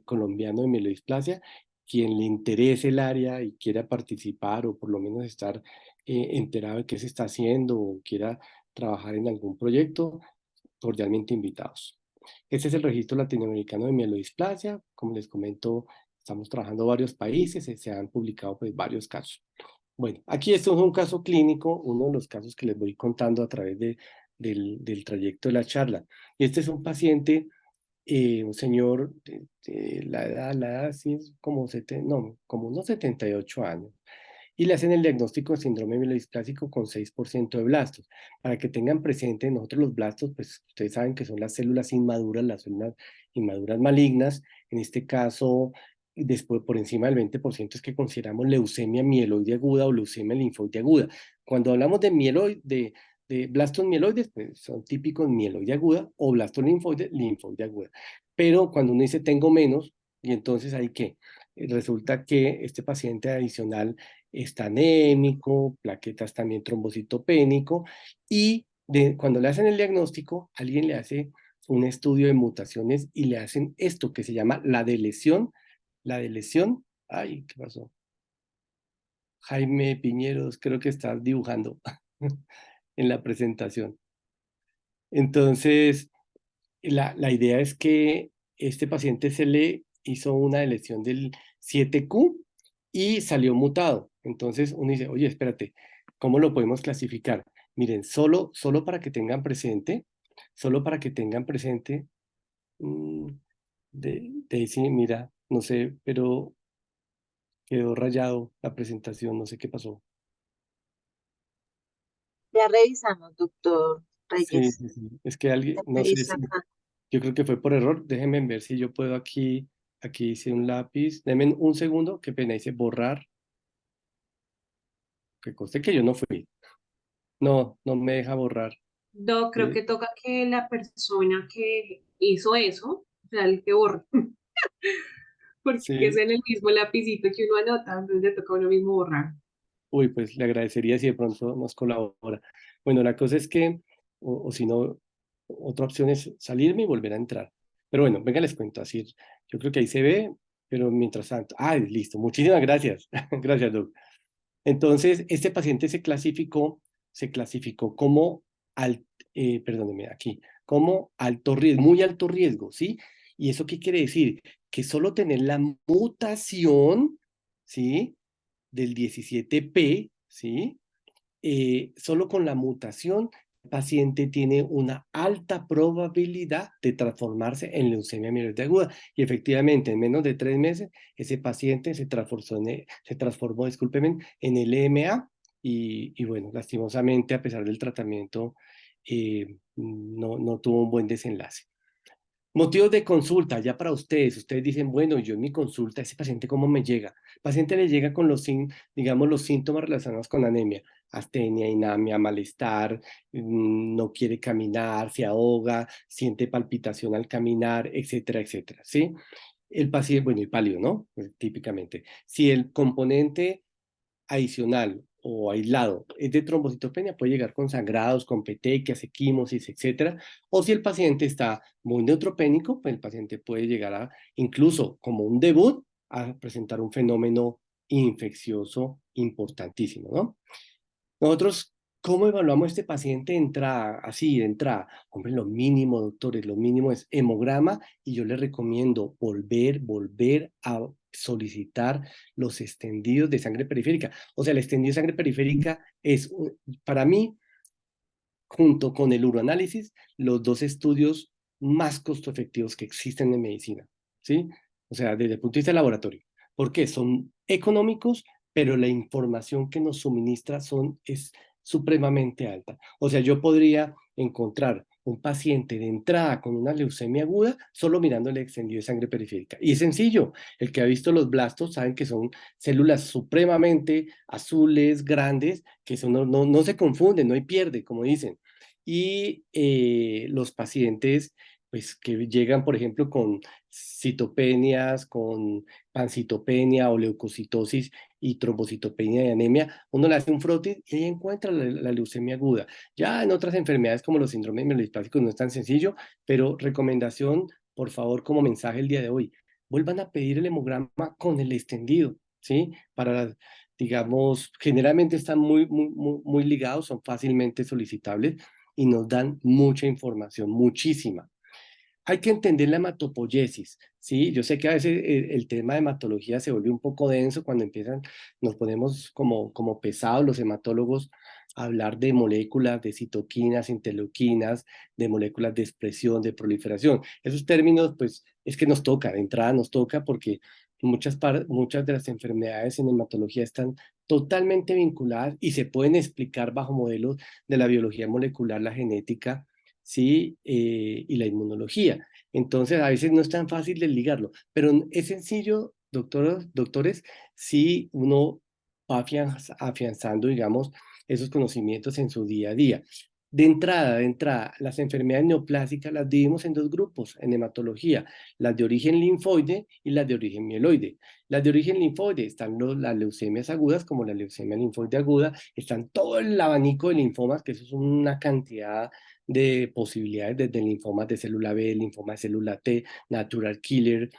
colombiano de mielodisplasia, quien le interese el área y quiera participar o por lo menos estar enterado de qué se está haciendo o quiera trabajar en algún proyecto, cordialmente invitados. Este es el registro latinoamericano de mielodisplasia. Como les comento, estamos trabajando en varios países, se han publicado pues varios casos. Bueno, aquí esto es un caso clínico, uno de los casos que les voy contando a través del trayecto de la charla. Y este es un paciente, un señor, la edad sí es como, no, como unos 78 años. y le hacen el diagnóstico de síndrome mielodisplásico con 6% de blastos. Para que tengan presente, nosotros los blastos, pues ustedes saben que son las células inmaduras, las células inmaduras malignas. En este caso, después por encima del 20% es que consideramos leucemia mieloide aguda o leucemia linfoide aguda. Cuando hablamos de mieloide, de blastos mieloides, pues son típicos mieloide aguda o blastos linfoide, linfoide aguda. Pero cuando uno dice tengo menos, y entonces hay que, resulta que este paciente adicional está anémico, plaquetas también trombocitopénico, y cuando le hacen el diagnóstico, alguien le hace un estudio de mutaciones y le hacen esto que se llama la de lesión, ay, ¿qué pasó? Jaime Piñeros, creo que estás dibujando en la presentación. Entonces, la idea es que este paciente se le hizo una lesión del 7Q y salió mutado. Entonces uno dice, oye, espérate, ¿cómo lo podemos clasificar? Miren, solo para que tengan presente, solo para que tengan presente, mmm, Daisy, mira, no sé, pero quedó rayado la presentación, no sé qué pasó. Ya revisamos, doctor Sí, Reyes. sí, sí. Es que alguien, no sé Revisa si, acá. yo creo que fue por error. Déjenme ver si yo puedo aquí hice un lápiz. Denme un segundo, qué pena, hice borrar, que conste que yo no fui. No, no me deja borrar. Doc, creo Eh, que toca que la persona que hizo eso, o sea, el que borra, porque es sí, en el mismo lapicito que uno anota, entonces le toca a uno mismo borrar. uy, pues le agradecería si de pronto nos colabora. Bueno, la cosa es que, o si no, otra opción es salirme y volver a entrar. Pero bueno, venga, les cuento así. Yo creo que ahí se ve, pero mientras tanto, listo, muchísimas gracias. Gracias, Doc. Entonces, este paciente se clasificó como, perdóneme, aquí, como alto riesgo, muy alto riesgo, ¿sí? ¿Y eso qué quiere decir? Que solo tener la mutación, ¿sí? Del 17P, ¿sí? Solo con la mutación, el paciente tiene una alta probabilidad de transformarse en leucemia mieloide aguda. Y efectivamente, en menos de 3 meses, ese paciente se transformó, discúlpenme, en el EMA. Y bueno, lastimosamente, a pesar del tratamiento, no tuvo un buen desenlace. Motivos de consulta, ya para ustedes. Ustedes dicen, bueno, yo en mi consulta, ese paciente, ¿cómo me llega? El paciente le llega con digamos, los síntomas relacionados con anemia, astenia, inamia, malestar, no quiere caminar, se ahoga, siente palpitación al caminar, etcétera, etcétera, ¿sí? El paciente, bueno, y pálido, ¿no? Pues, típicamente. Si el componente adicional o aislado es de trombocitopenia, puede llegar con sangrados, con petequias, equimosis, etcétera. O si el paciente está muy neutropénico, pues el paciente puede llegar a, incluso como un debut, a presentar un fenómeno infeccioso importantísimo, ¿no? Nosotros, ¿cómo evaluamos a este paciente de entrada? Así, de entrada. Hombre, lo mínimo, doctores, lo mínimo es hemograma y yo les recomiendo volver a solicitar los extendidos de sangre periférica. O sea, el extendido de sangre periférica es, para mí, junto con el uroanálisis, los dos estudios más costo efectivos que existen en medicina, ¿sí? O sea, desde el punto de vista del laboratorio. Porque son económicos, pero la información que nos suministra es supremamente alta. O sea, yo podría encontrar un paciente de entrada con una leucemia aguda solo mirando el extendido de sangre periférica. Y es sencillo, el que ha visto los blastos saben que son células supremamente azules, grandes, que eso no se confunden, no hay pierde, como dicen. Y los pacientes, pues que llegan, por ejemplo, con citopenias, con pancitopenia o leucocitosis y trombocitopenia y anemia, uno le hace un frotis y ahí encuentra la leucemia aguda. Ya en otras enfermedades como los síndromes mielodispásicos no es tan sencillo, pero recomendación, por favor, como mensaje el día de hoy, vuelvan a pedir el hemograma con el extendido, ¿sí? Para, digamos, generalmente están muy ligados, son fácilmente solicitables y nos dan mucha información, muchísima. Hay que entender la hematopoiesis, ¿sí? Yo sé que a veces el tema de hematología se vuelve un poco denso cuando nos ponemos como pesados los hematólogos a hablar de moléculas, de citoquinas, interleuquinas, de moléculas de expresión, de proliferación. Esos términos, pues, es que nos toca, de entrada nos toca porque Muchas de las enfermedades en hematología están totalmente vinculadas y se pueden explicar bajo modelos de la biología molecular, la genética, ¿sí? Y la inmunología. Entonces, a veces no es tan fácil desligarlo, pero es sencillo, doctores, si uno va afianzando, digamos, esos conocimientos en su día a día. De entrada, las enfermedades neoplásicas las dividimos en dos grupos en hematología, las de origen linfoide y las de origen mieloide. Las de origen linfoide están las leucemias agudas, como la leucemia linfoide aguda, están todo el abanico de linfomas, que eso es una cantidad de posibilidades, desde linfomas de célula B, linfoma de célula T, natural killer,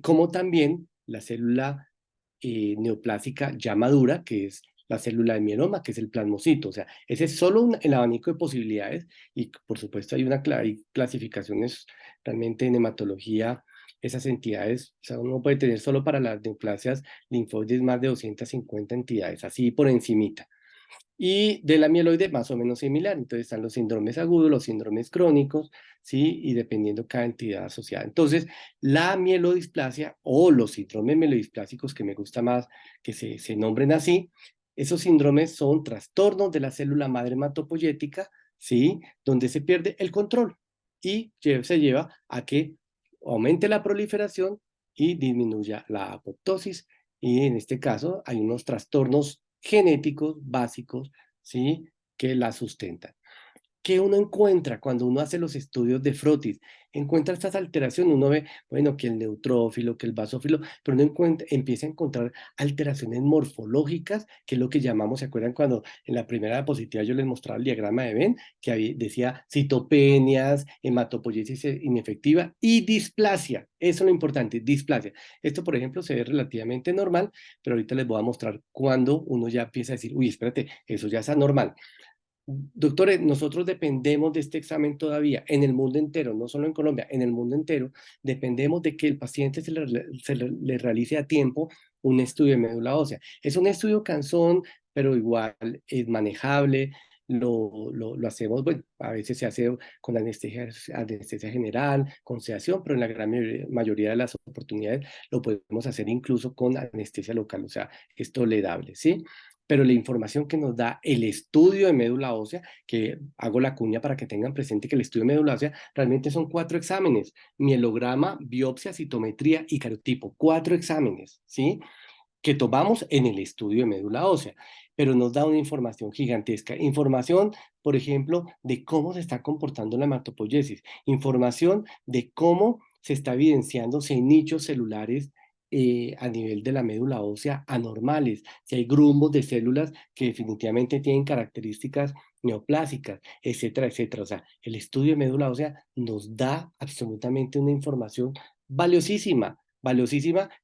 como también la célula neoplásica ya madura, que es la célula de mieloma, que es el plasmocito. O sea, ese es solo el abanico de posibilidades y por supuesto hay clasificaciones realmente en hematología. Esas entidades, o sea, uno puede tener solo para las neoplasias linfoides más de 250 entidades, así por encimita. Y de la mieloide más o menos similar. Entonces están los síndromes agudos, los síndromes crónicos, ¿sí? Y dependiendo cada entidad asociada. Entonces, la mielodisplasia o los síndromes mielodisplásicos, que me gusta más que se nombren así, esos síndromes son trastornos de la célula madre hematopoyética, ¿sí? Donde se pierde el control y se lleva a que aumente la proliferación y disminuya la apoptosis. Y en este caso hay unos trastornos genéticos básicos, ¿sí? Que la sustentan. ¿Qué uno encuentra cuando uno hace los estudios de frotis? Encuentra estas alteraciones, uno ve, bueno, que el neutrófilo, que el basófilo, pero uno empieza a encontrar alteraciones morfológicas, que es lo que llamamos, ¿se acuerdan cuando en la primera diapositiva yo les mostraba el diagrama de Venn, que decía citopenias, hematopoiesis inefectiva y displasia? Eso es lo importante, displasia. Esto, por ejemplo, se ve relativamente normal, pero ahorita les voy a mostrar cuando uno ya empieza a decir, uy, espérate, eso ya es anormal. Doctores, nosotros dependemos de este examen todavía en el mundo entero, no solo en Colombia, en el mundo entero, dependemos de que el paciente le realice a tiempo un estudio de médula ósea. Es un estudio cansón, pero igual es manejable, lo hacemos, bueno, a veces se hace con anestesia general, con sedación, pero en la gran mayoría de las oportunidades lo podemos hacer incluso con anestesia local, o sea, es tolerable, ¿sí? Pero la información que nos da el estudio de médula ósea, que hago la cuña para que tengan presente que el estudio de médula ósea realmente son 4 exámenes: mielograma, biopsia, citometría y cariotipo. 4 exámenes, ¿sí? Que tomamos en el estudio de médula ósea, pero nos da una información gigantesca. Información, por ejemplo, de cómo se está comportando la hematopoiesis, información de cómo se está evidenciándose en nichos celulares a nivel de la médula ósea anormales, si hay grupos de células que definitivamente tienen características neoplásicas, etcétera, etcétera. O sea, el estudio de médula ósea nos da absolutamente una información valiosísima,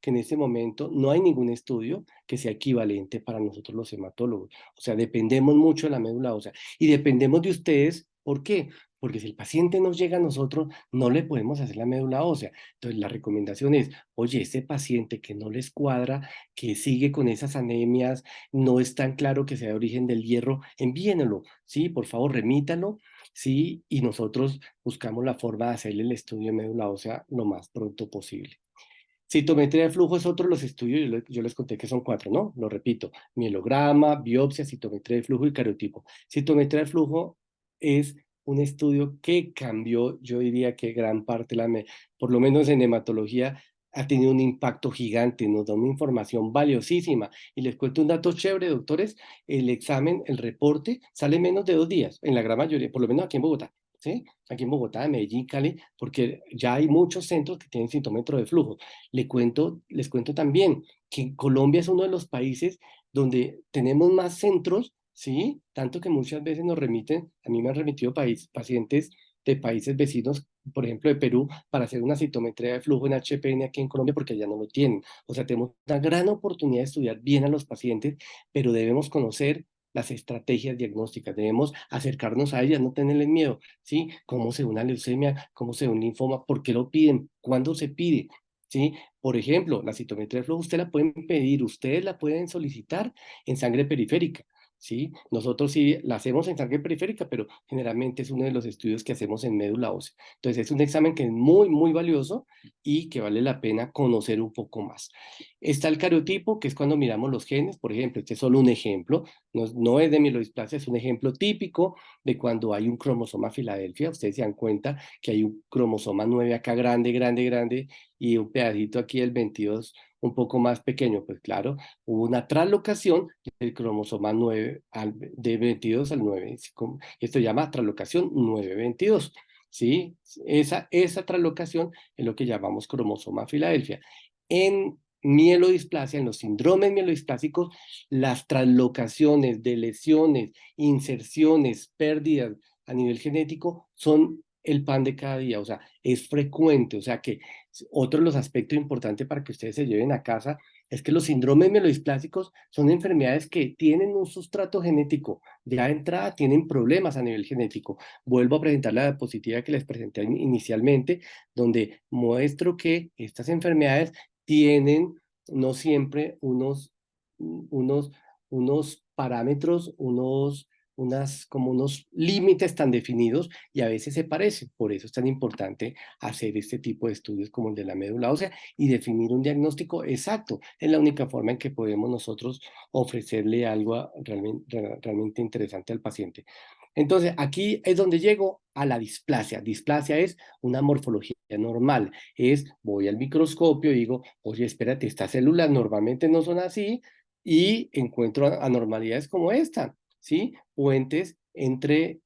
que en este momento no hay ningún estudio que sea equivalente para nosotros los hematólogos. O sea, dependemos mucho de la médula ósea y dependemos de ustedes. ¿Por qué? Porque si el paciente nos llega a nosotros, no le podemos hacer la médula ósea. Entonces, la recomendación es, oye, ese paciente que no les cuadra, que sigue con esas anemias, no es tan claro que sea de origen del hierro, envíenlo, ¿sí? Por favor, remítalo, ¿sí? Y nosotros buscamos la forma de hacerle el estudio de médula ósea lo más pronto posible. Citometría de flujo es otro de los estudios, yo les conté que son 4, ¿no? Lo repito: mielograma, biopsia, citometría de flujo y cariotipo. Citometría de flujo es un estudio que cambió, yo diría que gran parte, por lo menos en hematología, ha tenido un impacto gigante, nos da una información valiosísima. Y les cuento un dato chévere, doctores: el examen, el reporte, sale menos de 2 días, en la gran mayoría, por lo menos aquí en Bogotá. ¿Sí? Aquí en Bogotá, Medellín, Cali, porque ya hay muchos centros que tienen citómetro de flujo. Les cuento también que Colombia es uno de los países donde tenemos más centros, ¿sí? Tanto que muchas veces nos remiten, a mí me han remitido pacientes de países vecinos, por ejemplo de Perú, para hacer una citometría de flujo en HPN aquí en Colombia, porque allá no lo tienen. O sea, tenemos una gran oportunidad de estudiar bien a los pacientes, pero debemos conocer las estrategias diagnósticas, debemos acercarnos a ellas, no tenerles miedo, ¿sí? ¿Cómo se ve una leucemia? ¿Cómo se ve un linfoma? ¿Por qué lo piden? ¿Cuándo se pide? ¿Sí? Por ejemplo, la citometría de flujo usted la pueden pedir, ustedes la pueden solicitar en sangre periférica. ¿sí? Nosotros sí la hacemos en sangre periférica, pero generalmente es uno de los estudios que hacemos en médula ósea. Entonces es un examen que es muy, muy valioso y que vale la pena conocer un poco más. Está el cariotipo, que es cuando miramos los genes, por ejemplo, este es solo un ejemplo, no es de mielodisplasia, es un ejemplo típico de cuando hay un cromosoma Filadelfia. Ustedes se dan cuenta que hay un cromosoma 9 acá grande, grande, grande, y un pedacito aquí del 22 un poco más pequeño. Pues claro, hubo una traslocación del cromosoma 9 de 22 al 9. Esto se llama traslocación 9-22. ¿Sí? Esa traslocación es lo que llamamos cromosoma Filadelfia. En mielodisplasia, en los síndromes mielodisplásicos, las traslocaciones de lesiones, inserciones, pérdidas a nivel genético son el pan de cada día, o sea, es frecuente, o sea que otro de los aspectos importantes para que ustedes se lleven a casa es que los síndromes mielodisplásicos son enfermedades que tienen un sustrato genético, ya de entrada tienen problemas a nivel genético. Vuelvo a presentar la diapositiva que les presenté inicialmente, donde muestro que estas enfermedades tienen no siempre unos, unos parámetros, como unos límites tan definidos y a veces se parecen. Por eso es tan importante hacer este tipo de estudios como el de la médula ósea y definir un diagnóstico exacto. Es la única forma en que podemos nosotros ofrecerle algo realmente interesante al paciente. Entonces, aquí es donde llego a la displasia. Displasia es una morfología normal. Voy al microscopio y digo, oye, espérate, estas células normalmente no son así y encuentro anormalidades como esta, ¿sí? Puentes entre,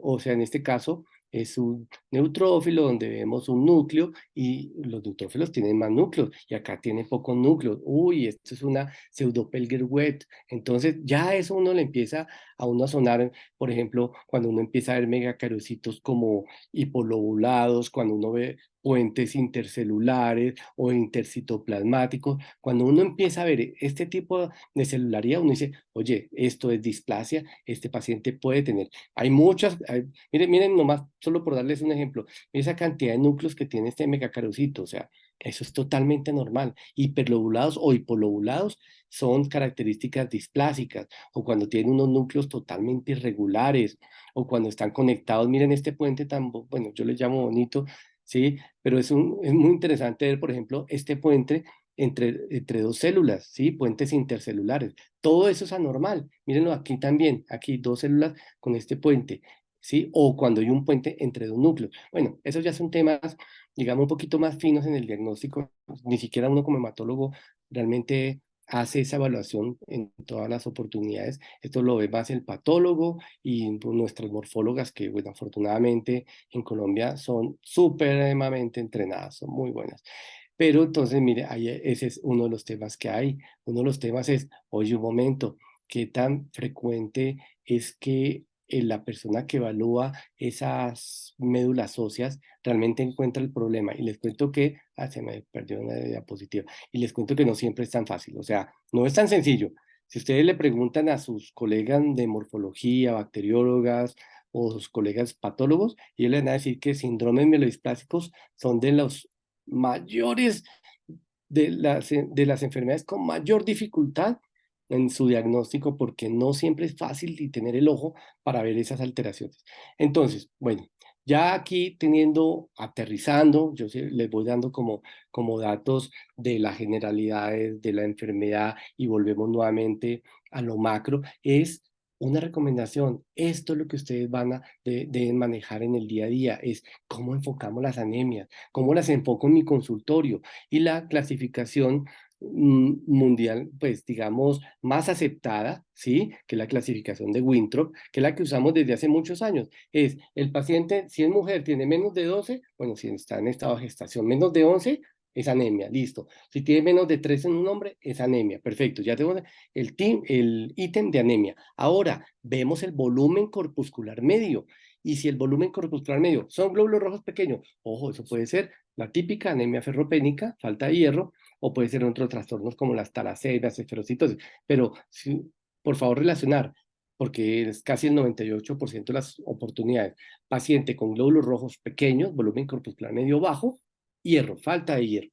o sea, en este caso, es un neutrófilo donde vemos un núcleo y los neutrófilos tienen más núcleos y acá tiene pocos núcleos. Uy, esto es una pseudo-Pelger-Wet. Entonces ya eso uno le empieza a uno a sonar, por ejemplo, cuando uno empieza a ver megacarocitos como hipolobulados, cuando uno ve puentes intercelulares o intercitoplasmáticos, cuando uno empieza a ver este tipo de celularidad, uno dice, oye, esto es displasia, este paciente puede tener. Hay muchas, miren nomás, solo por darles un ejemplo, esa cantidad de núcleos que tiene este megacarocito, o sea, eso es totalmente normal. Hiperlobulados o hipolobulados son características displásicas, o cuando tienen unos núcleos totalmente irregulares, o cuando están conectados. Miren este puente tan, bueno, yo le llamo bonito, ¿sí? Pero es muy interesante ver, por ejemplo, este puente entre dos células, ¿sí? Puentes intercelulares. Todo eso es anormal. Mírenlo aquí también, aquí dos células con este puente, ¿sí? O cuando hay un puente entre dos núcleos. Bueno, esos ya son temas, digamos, un poquito más finos en el diagnóstico. Ni siquiera uno como hematólogo realmente hace esa evaluación en todas las oportunidades. Esto lo ve más el patólogo y pues, nuestras morfólogas que, bueno, afortunadamente en Colombia son supremamente entrenadas, son muy buenas. Pero entonces, mire, ahí ese es uno de los temas que hay. Uno de los temas es, oye, un momento, ¿qué tan frecuente es que la persona que evalúa esas médulas óseas realmente encuentra el problema? Y les cuento que, se me perdió una diapositiva, y les cuento que no siempre es tan fácil, o sea, no es tan sencillo. Si ustedes le preguntan a sus colegas de morfología, bacteriólogas o sus colegas patólogos, ellos les van a decir que síndromes mielodisplásicos son de los mayores, de las enfermedades con mayor dificultad en su diagnóstico, porque no siempre es fácil y tener el ojo para ver esas alteraciones. Entonces, bueno, ya aquí aterrizando, yo les voy dando como datos de las generalidades de la enfermedad y volvemos nuevamente a lo macro, es una recomendación. Esto es lo que ustedes deben manejar en el día a día, es cómo enfocamos las anemias, cómo las enfoco en mi consultorio y la clasificación mundial, pues digamos, más aceptada, ¿sí? Que la clasificación de Winthrop, que es la que usamos desde hace muchos años. Es el paciente, si es mujer, tiene menos de 12, bueno, si está en estado de gestación, menos de 11, es anemia, listo. Si tiene menos de 3 en un hombre, es anemia, perfecto. Ya tenemos el ítem de anemia. Ahora, vemos el volumen corpuscular medio. Y si el volumen corpuscular medio son glóbulos rojos pequeños, ojo, eso puede ser la típica anemia ferropénica, falta de hierro, o puede ser otros trastornos como las talasemias, esferocitosis. Pero, por favor, relacionar, porque es casi el 98% de las oportunidades. Paciente con glóbulos rojos pequeños, volumen corpuscular medio bajo, hierro, falta de hierro.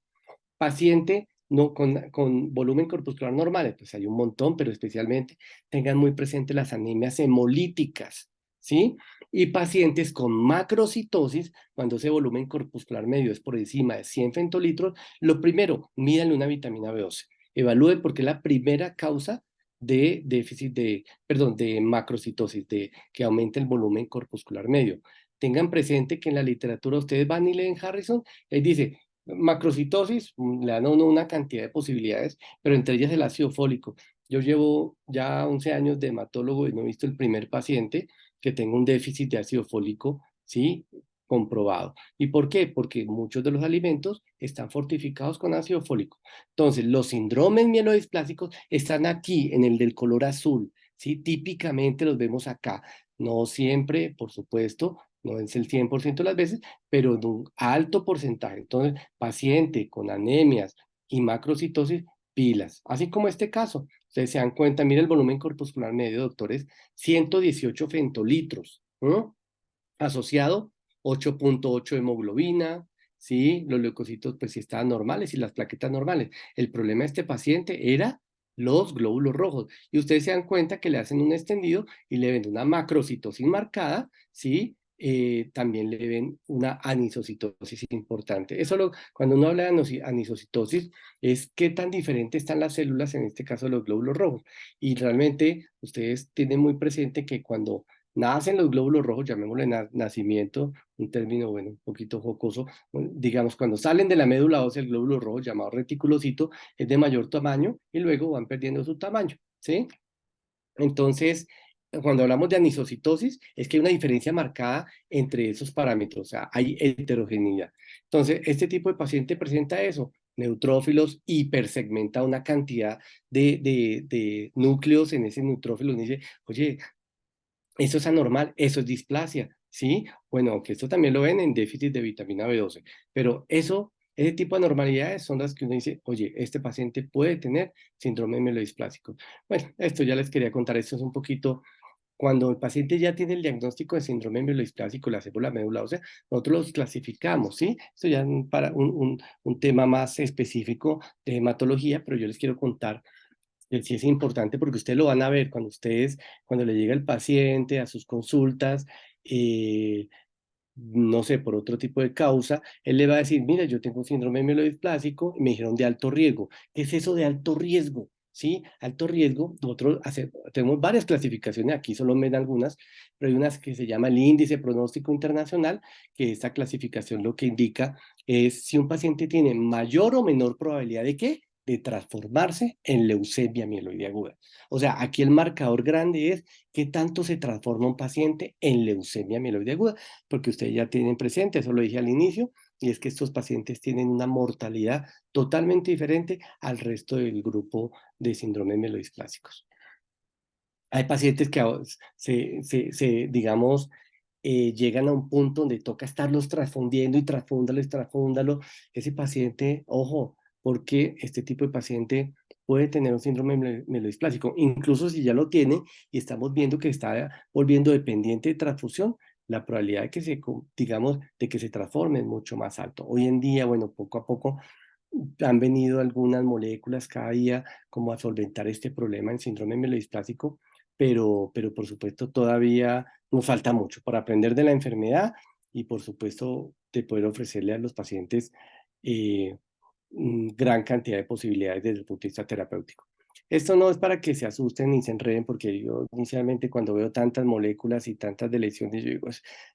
Paciente no, con volumen corpuscular normal, pues hay un montón, pero especialmente tengan muy presente las anemias hemolíticas, ¿sí? Y pacientes con macrocitosis, cuando ese volumen corpuscular medio es por encima de 100 femtolitros, lo primero, mídanle una vitamina B12. Evalúen porque es la primera causa de déficit de, perdón, de macrocitosis, de que aumente el volumen corpuscular medio. Tengan presente que en la literatura ustedes van y leen Harrison, él dice, macrocitosis, le dan a uno una cantidad de posibilidades, pero entre ellas el ácido fólico. Yo llevo ya 11 años de hematólogo y no he visto el primer paciente que tenga un déficit de ácido fólico, ¿sí? Comprobado. ¿Y por qué? Porque muchos de los alimentos están fortificados con ácido fólico. Entonces, los síndromes mielodisplásicos están aquí, en el del color azul, ¿sí? Típicamente los vemos acá. No siempre, por supuesto, no es el 100% de las veces, pero en un alto porcentaje. Entonces, paciente con anemias y macrocitosis, pilas. Así como este caso. Ustedes se dan cuenta, mira el volumen corpuscular medio, doctores, 118 fentolitros, ¿no? Asociado 8.8 hemoglobina, ¿sí? Los leucocitos pues sí estaban normales y las plaquetas normales. El problema de este paciente era los glóbulos rojos. Y ustedes se dan cuenta que le hacen un extendido y le ven una macrocitosis marcada, ¿sí? También le ven una anisocitosis importante. Cuando uno habla de anisocitosis, es qué tan diferentes están las células, en este caso los glóbulos rojos. Y realmente ustedes tienen muy presente que cuando nacen los glóbulos rojos, llamémosle nacimiento, un término, bueno, un poquito jocoso, digamos, cuando salen de la médula ósea, el glóbulo rojo llamado reticulocito es de mayor tamaño y luego van perdiendo su tamaño, ¿sí? Entonces, cuando hablamos de anisocitosis, es que hay una diferencia marcada entre esos parámetros, o sea, hay heterogeneidad. Entonces, este tipo de paciente presenta eso, neutrófilos, hipersegmenta una cantidad de núcleos en ese neutrófilo, y dice, oye, eso es anormal, eso es displasia, ¿sí? Bueno, que esto también lo ven en déficit de vitamina B12, pero ese tipo de anormalidades son las que uno dice, oye, este paciente puede tener síndrome mielodisplásico. Bueno, esto ya les quería contar, esto es un poquito, cuando el paciente ya tiene el diagnóstico de síndrome mielodisplásico, la célula médula ósea, nosotros los clasificamos, ¿sí? Esto ya para un tema más específico de hematología, pero yo les quiero contar sí es importante porque ustedes lo van a ver cuando le llega el paciente a sus consultas, no sé, por otro tipo de causa, él le va a decir, mira, yo tengo síndrome mielodisplásico y me dijeron de alto riesgo. ¿Qué es eso de alto riesgo? ¿Sí? Alto riesgo, tenemos varias clasificaciones, aquí solo me dan algunas, pero hay unas que se llama el índice pronóstico internacional, que esta clasificación lo que indica es si un paciente tiene mayor o menor probabilidad de ¿qué? De transformarse en leucemia mieloide aguda. O sea, aquí el marcador grande es qué tanto se transforma un paciente en leucemia mieloide aguda, porque ustedes ya tienen presente, eso lo dije al inicio, y es que estos pacientes tienen una mortalidad totalmente diferente al resto del grupo de síndromes mielodisplásicos. Hay pacientes que digamos, llegan a un punto donde toca estarlos transfundiendo y transfúndalo. Ese paciente, ojo, porque este tipo de paciente puede tener un síndrome mielodisplásico, incluso si ya lo tiene y estamos viendo que está volviendo dependiente de transfusión, la probabilidad de que digamos, de que se transforme es mucho más alto. Hoy en día, bueno, poco a poco han venido algunas moléculas cada día como a solventar este problema en síndrome mielodisplásico, pero por supuesto todavía nos falta mucho para aprender de la enfermedad y por supuesto de poder ofrecerle a los pacientes gran cantidad de posibilidades desde el punto de vista terapéutico. Esto no es para que se asusten ni se enreden, porque yo inicialmente cuando veo tantas moléculas y tantas deleciones, yo digo,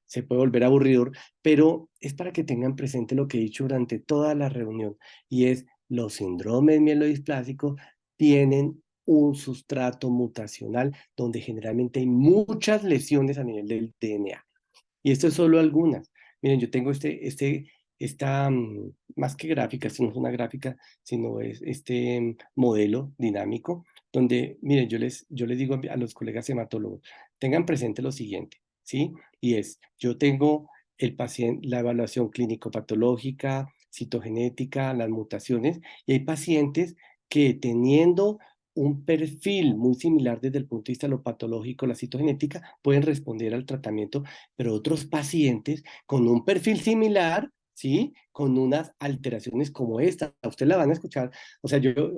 se puede volver aburridor, pero es para que tengan presente lo que he dicho durante toda la reunión, y es los síndromes mielodisplásicos tienen un sustrato mutacional donde generalmente hay muchas lesiones a nivel del DNA. Y esto es solo algunas. Miren, yo tengo esta, más que gráfica, esto no es una gráfica, sino es este modelo dinámico, donde, miren, yo les digo a los colegas hematólogos, tengan presente lo siguiente, ¿sí? Y es, yo tengo el paciente, la evaluación clínico-patológica, citogenética, las mutaciones, y hay pacientes que teniendo un perfil muy similar desde el punto de vista de lo patológico, la citogenética, pueden responder al tratamiento, pero otros pacientes con un perfil similar, ¿sí? Con unas alteraciones como esta. A usted la van a escuchar, o sea, digamos,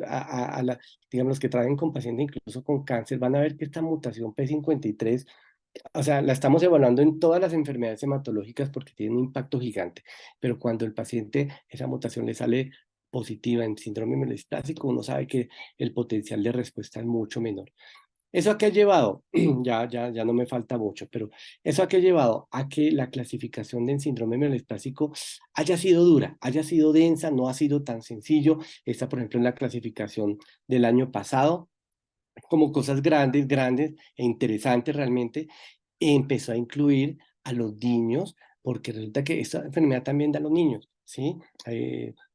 los que trabajan con pacientes incluso con cáncer, van a ver que esta mutación P53, o sea, la estamos evaluando en todas las enfermedades hematológicas porque tiene un impacto gigante, pero cuando el paciente, esa mutación le sale positiva en síndrome melastrásico, uno sabe que el potencial de respuesta es mucho menor. ¿Eso a qué ha llevado? Ya no me falta mucho, pero ¿eso a qué ha llevado? A que la clasificación del síndrome melastrásico haya sido dura, haya sido densa, no ha sido tan sencillo. Esta, por ejemplo, en la clasificación del año pasado, como cosas grandes, grandes e interesantes realmente, empezó a incluir a los niños, porque resulta que esta enfermedad también da a los niños, ¿sí?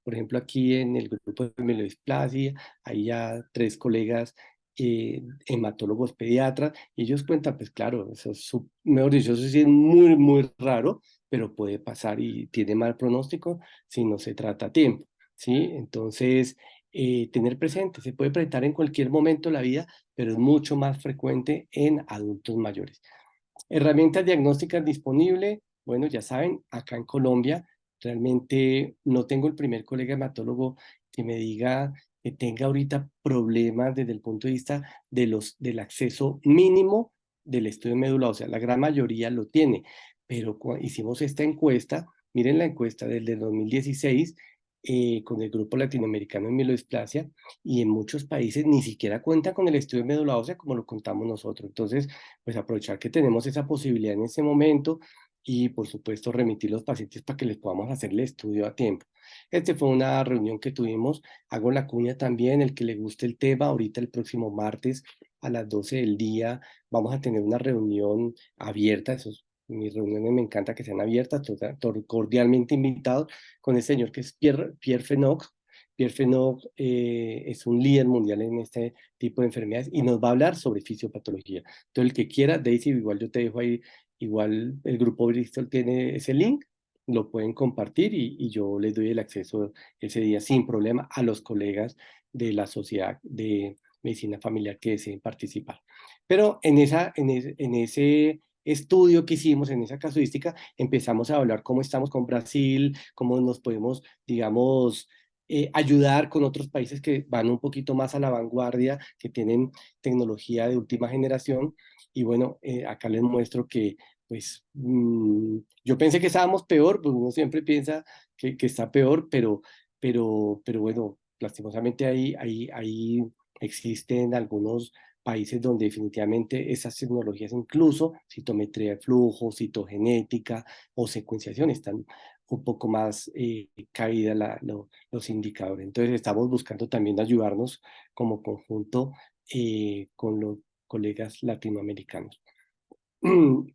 Por ejemplo, aquí en el grupo de mielodisplasia, hay ya 3 colegas hematólogos pediatras, y ellos cuentan, pues claro, eso es, mejor dicho, eso sí es muy, muy raro, pero puede pasar y tiene mal pronóstico si no se trata a tiempo, ¿sí? Entonces, tener presente, se puede presentar en cualquier momento de la vida, pero es mucho más frecuente en adultos mayores. Herramientas diagnósticas disponibles, bueno, ya saben, acá en Colombia realmente no tengo el primer colega hematólogo que me diga que tenga ahorita problemas desde el punto de vista del acceso mínimo del estudio de médula ósea. La gran mayoría lo tiene, pero hicimos esta encuesta, miren la encuesta del 2016 con el Grupo Latinoamericano de Mielodisplasia, y en muchos países ni siquiera cuentan con el estudio de médula ósea como lo contamos nosotros. Entonces, pues aprovechar que tenemos esa posibilidad en ese momento y por supuesto remitir los pacientes para que les podamos hacer el estudio a tiempo. Este fue una reunión que tuvimos, hago la cuña también, el que le guste el tema, ahorita el próximo martes a las 12 del día vamos a tener una reunión abierta, mis reuniones me encanta que sean abiertas, cordialmente invitados con el señor que es Pierre Fenoc. Pierre Fenoc es un líder mundial en este tipo de enfermedades y nos va a hablar sobre fisiopatología. Entonces, el que quiera, Daisy, igual yo te dejo ahí, igual el grupo Bristol tiene ese link, lo pueden compartir y yo les doy el acceso ese día sin problema a los colegas de la sociedad de medicina familiar que deseen participar. Pero en ese estudio que hicimos, en esa casuística, empezamos a hablar cómo estamos con Brasil, cómo nos podemos, digamos, ayudar con otros países que van un poquito más a la vanguardia, que tienen tecnología de última generación. Y bueno, acá les muestro que, pues, yo pensé que estábamos peor, pues uno siempre piensa que está peor, pero bueno, lastimosamente ahí existen algunos países donde definitivamente esas tecnologías, incluso citometría de flujo, citogenética o secuenciación, están un poco más caída los indicadores. Entonces estamos buscando también ayudarnos como conjunto con los colegas latinoamericanos.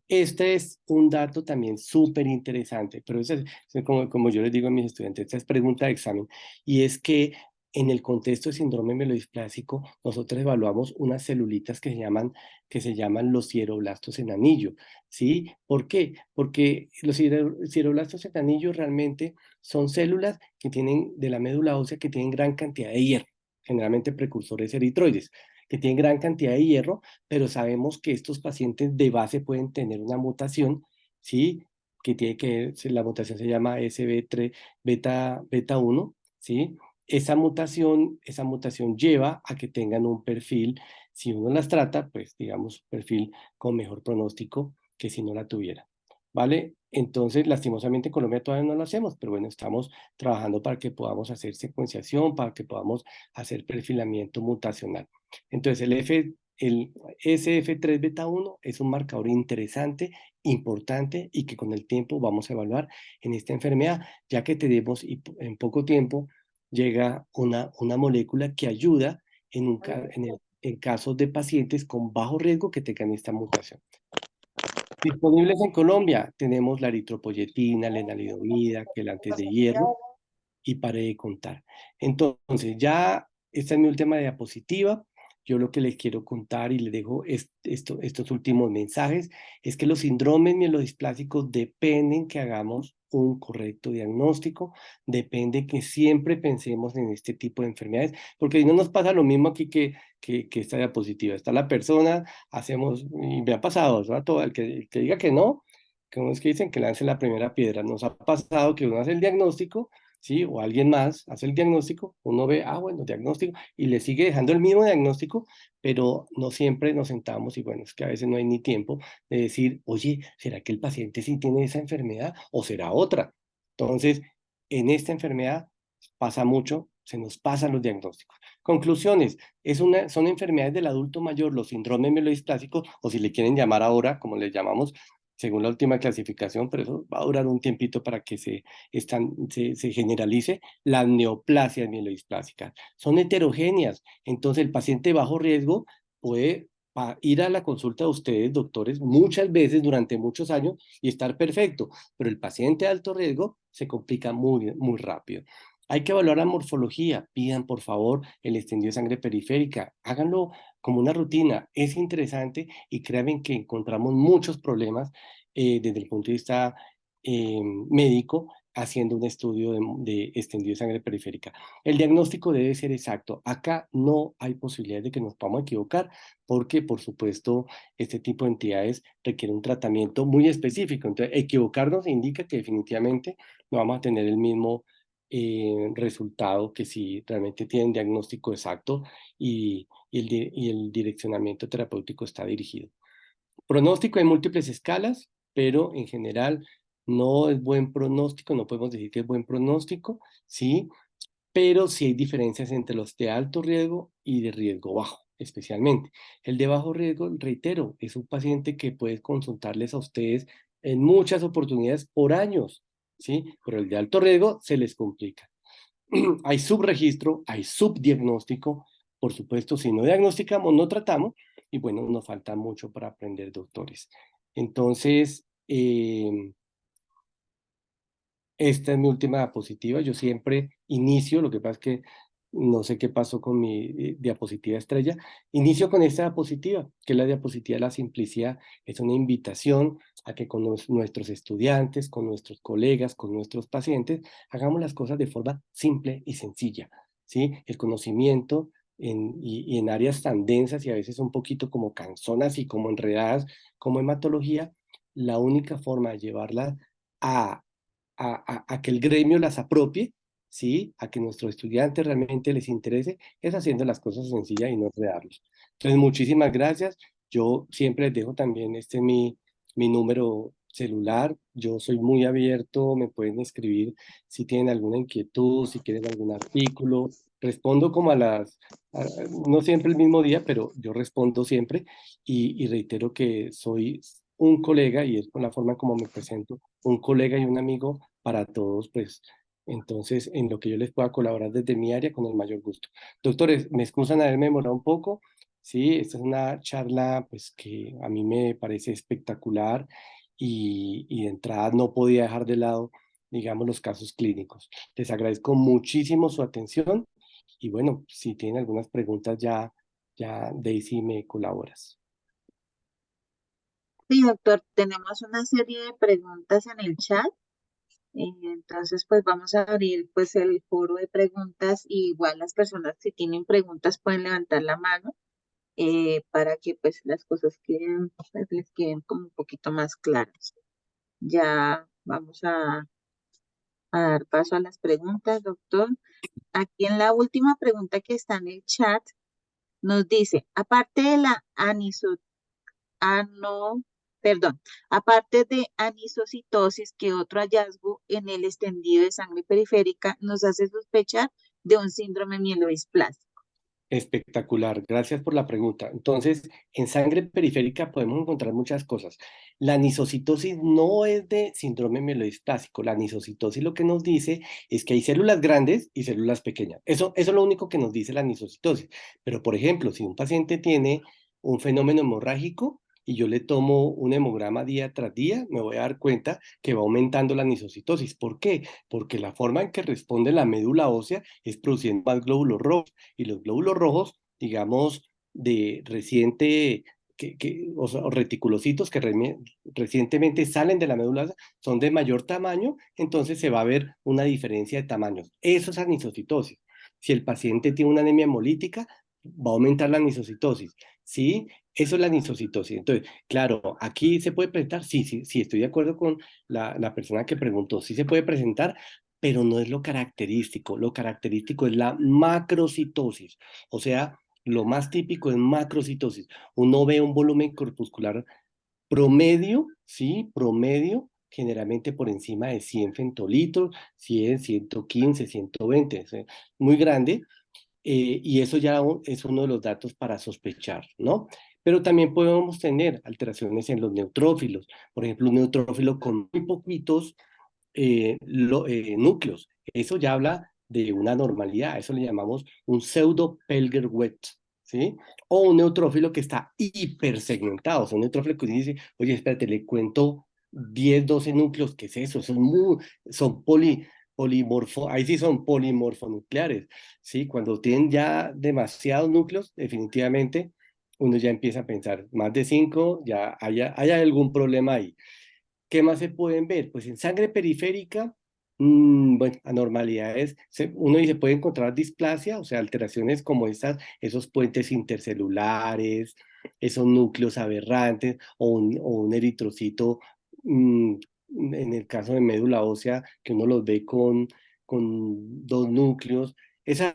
Este es un dato también súper interesante, pero es como yo les digo a mis estudiantes, esta es pregunta de examen, y es que en el contexto de síndrome melodisplásico, nosotros evaluamos unas celulitas que se llaman los sideroblastos en anillo, ¿sí? ¿Por qué? Porque los sideroblastos en anillo realmente son células que tienen de la médula ósea que tienen gran cantidad de hierro, generalmente precursores eritroides, que tienen gran cantidad de hierro, pero sabemos que estos pacientes de base pueden tener una mutación, ¿sí? Que tiene que, la mutación se llama SB3 beta 1, ¿sí? Esa mutación lleva a que tengan un perfil, si uno las trata, pues digamos, perfil con mejor pronóstico que si no la tuviera, ¿vale? Entonces, lastimosamente en Colombia todavía no lo hacemos, pero bueno, estamos trabajando para que podamos hacer secuenciación, para que podamos hacer perfilamiento mutacional. Entonces, el SF3 beta 1 es un marcador interesante, importante y que con el tiempo vamos a evaluar en esta enfermedad, ya que tenemos y en poco tiempo llega una molécula que ayuda en casos de pacientes con bajo riesgo que tengan esta mutación. Disponibles en Colombia tenemos la eritropoyetina, lenalidomida, quelantes de hierro, y paré de contar. Entonces, ya esta es mi última diapositiva. Yo lo que les quiero contar y les dejo estos últimos mensajes es que los síndromes mielodisplásicos dependen que hagamos un correcto diagnóstico, depende que siempre pensemos en este tipo de enfermedades, porque si no nos pasa lo mismo aquí que esta diapositiva. Está la persona, hacemos, y me ha pasado, ¿no? Todo el que diga que no, como es que dicen, que lance la primera piedra. Nos ha pasado que uno hace el diagnóstico, ¿sí? O alguien más hace el diagnóstico, uno ve, bueno, diagnóstico, y le sigue dejando el mismo diagnóstico, pero no siempre nos sentamos, y bueno, es que a veces no hay ni tiempo de decir, oye, ¿será que el paciente sí tiene esa enfermedad o será otra? Entonces, en esta enfermedad pasa mucho, se nos pasan los diagnósticos. Conclusiones, son enfermedades del adulto mayor, los síndromes mielodisplásicos, o si le quieren llamar ahora, como le llamamos, según la última clasificación, pero eso va a durar un tiempito para que se generalice, las neoplasias mielodisplásicas. Son heterogéneas, entonces el paciente de bajo riesgo puede ir a la consulta de ustedes, doctores, muchas veces durante muchos años y estar perfecto, pero el paciente de alto riesgo se complica muy, muy rápido. Hay que evaluar la morfología, pidan por favor el extendido de sangre periférica, háganlo como una rutina, es interesante y créanme que encontramos muchos problemas desde el punto de vista médico haciendo un estudio de extendido de sangre periférica. El diagnóstico debe ser exacto. Acá no hay posibilidad de que nos podamos equivocar porque, por supuesto, este tipo de entidades requiere un tratamiento muy específico. Entonces, equivocarnos indica que definitivamente no vamos a tener el mismo resultado que si realmente tienen diagnóstico exacto y el direccionamiento terapéutico está dirigido. Pronóstico hay múltiples escalas, pero en general no es buen pronóstico, no podemos decir que es buen pronóstico, ¿sí? Pero sí hay diferencias entre los de alto riesgo y de riesgo bajo, especialmente. El de bajo riesgo, reitero, es un paciente que puede consultarles a ustedes en muchas oportunidades por años, ¿sí? Pero el de alto riesgo se les complica. Hay subregistro, hay subdiagnóstico, por supuesto, si no diagnosticamos, no tratamos, y bueno, nos falta mucho para aprender, doctores. Entonces, esta es mi última diapositiva. Yo siempre inicio, lo que pasa es que no sé qué pasó con mi diapositiva estrella. Inicio con esta diapositiva, que es la diapositiva de la simplicidad. Es una invitación a que con nuestros estudiantes, con nuestros colegas, con nuestros pacientes, hagamos las cosas de forma simple y sencilla, ¿sí? El conocimiento y en áreas tan densas y a veces un poquito como canzonas y como enredadas, como hematología, la única forma de llevarla a a que el gremio las apropie, ¿sí? A que nuestros estudiantes realmente les interese, es haciendo las cosas sencillas y no enredarlos. Entonces, muchísimas gracias. Yo siempre les dejo también mi número celular. Yo soy muy abierto, me pueden escribir si tienen alguna inquietud, si quieren algún artículo. Respondo como no siempre el mismo día, pero yo respondo siempre y reitero que soy un colega y es con la forma como me presento, un colega y un amigo para todos, pues entonces en lo que yo les pueda colaborar desde mi área con el mayor gusto. Doctores, me excusan haberme demorado un poco, sí, esta es una charla pues que a mí me parece espectacular y de entrada no podía dejar de lado, digamos, los casos clínicos. Les agradezco muchísimo su atención y bueno, si tienen algunas preguntas ya Daisy me colaboras. Sí, doctor, tenemos una serie de preguntas en el chat. Entonces, pues vamos a abrir pues el foro de preguntas y igual las personas si tienen preguntas pueden levantar la mano para que pues las cosas pues, les queden como un poquito más claras. Ya vamos a dar paso a las preguntas, doctor. Aquí en la última pregunta que está en el chat nos dice, aparte de la ano, perdón, aparte de anisocitosis, que otro hallazgo en el extendido de sangre periférica nos hace sospechar de un síndrome mielodisplásico. Espectacular, gracias por la pregunta. Entonces, en sangre periférica podemos encontrar muchas cosas. La anisocitosis no es de síndrome mielodisplásico. La anisocitosis lo que nos dice es que hay células grandes y células pequeñas. Eso es lo único que nos dice la anisocitosis. Pero, por ejemplo, si un paciente tiene un fenómeno hemorrágico y yo le tomo un hemograma día tras día, me voy a dar cuenta que va aumentando la anisocitosis. ¿Por qué? Porque la forma en que responde la médula ósea es produciendo más glóbulos rojos y los glóbulos rojos, digamos, de reciente, o reticulocitos que recientemente salen de la médula ósea, son de mayor tamaño, entonces se va a ver una diferencia de tamaños. Eso es anisocitosis. Si el paciente tiene una anemia hemolítica, va a aumentar la anisocitosis. ¿Sí? Eso es la anisocitosis. Entonces, claro, aquí se puede presentar, sí, sí, sí, estoy de acuerdo con la persona que preguntó, sí se puede presentar, pero no es lo característico. Lo característico es la macrocitosis, o sea, lo más típico es macrocitosis. Uno ve un volumen corpuscular promedio, ¿sí? Promedio, generalmente por encima de 100 fentolitros, 100, 115, 120, ¿sí? Muy grande, y eso ya es uno de los datos para sospechar, ¿no? Pero también podemos tener alteraciones en los neutrófilos, por ejemplo, un neutrófilo con muy poquitos núcleos. Eso ya habla de una normalidad, eso le llamamos un pseudo Pelger-Wett, ¿sí? O un neutrófilo que está hipersegmentado, o sea, un neutrófilo que dice, oye, espérate, le cuento 10, 12 núcleos, ¿qué es eso? Eso es muy, son polimorfo, ahí sí son polimorfonucleares, ¿sí? Cuando tienen ya demasiados núcleos, definitivamente uno ya empieza a pensar, más de 5, ya hay algún problema ahí. ¿Qué más se pueden ver? Pues en sangre periférica, bueno, anormalidades, uno dice, puede encontrar displasia, o sea, alteraciones como estas, esos puentes intercelulares, esos núcleos aberrantes, o un eritrocito, mm, en el caso de médula ósea, que uno los ve con dos núcleos. Esas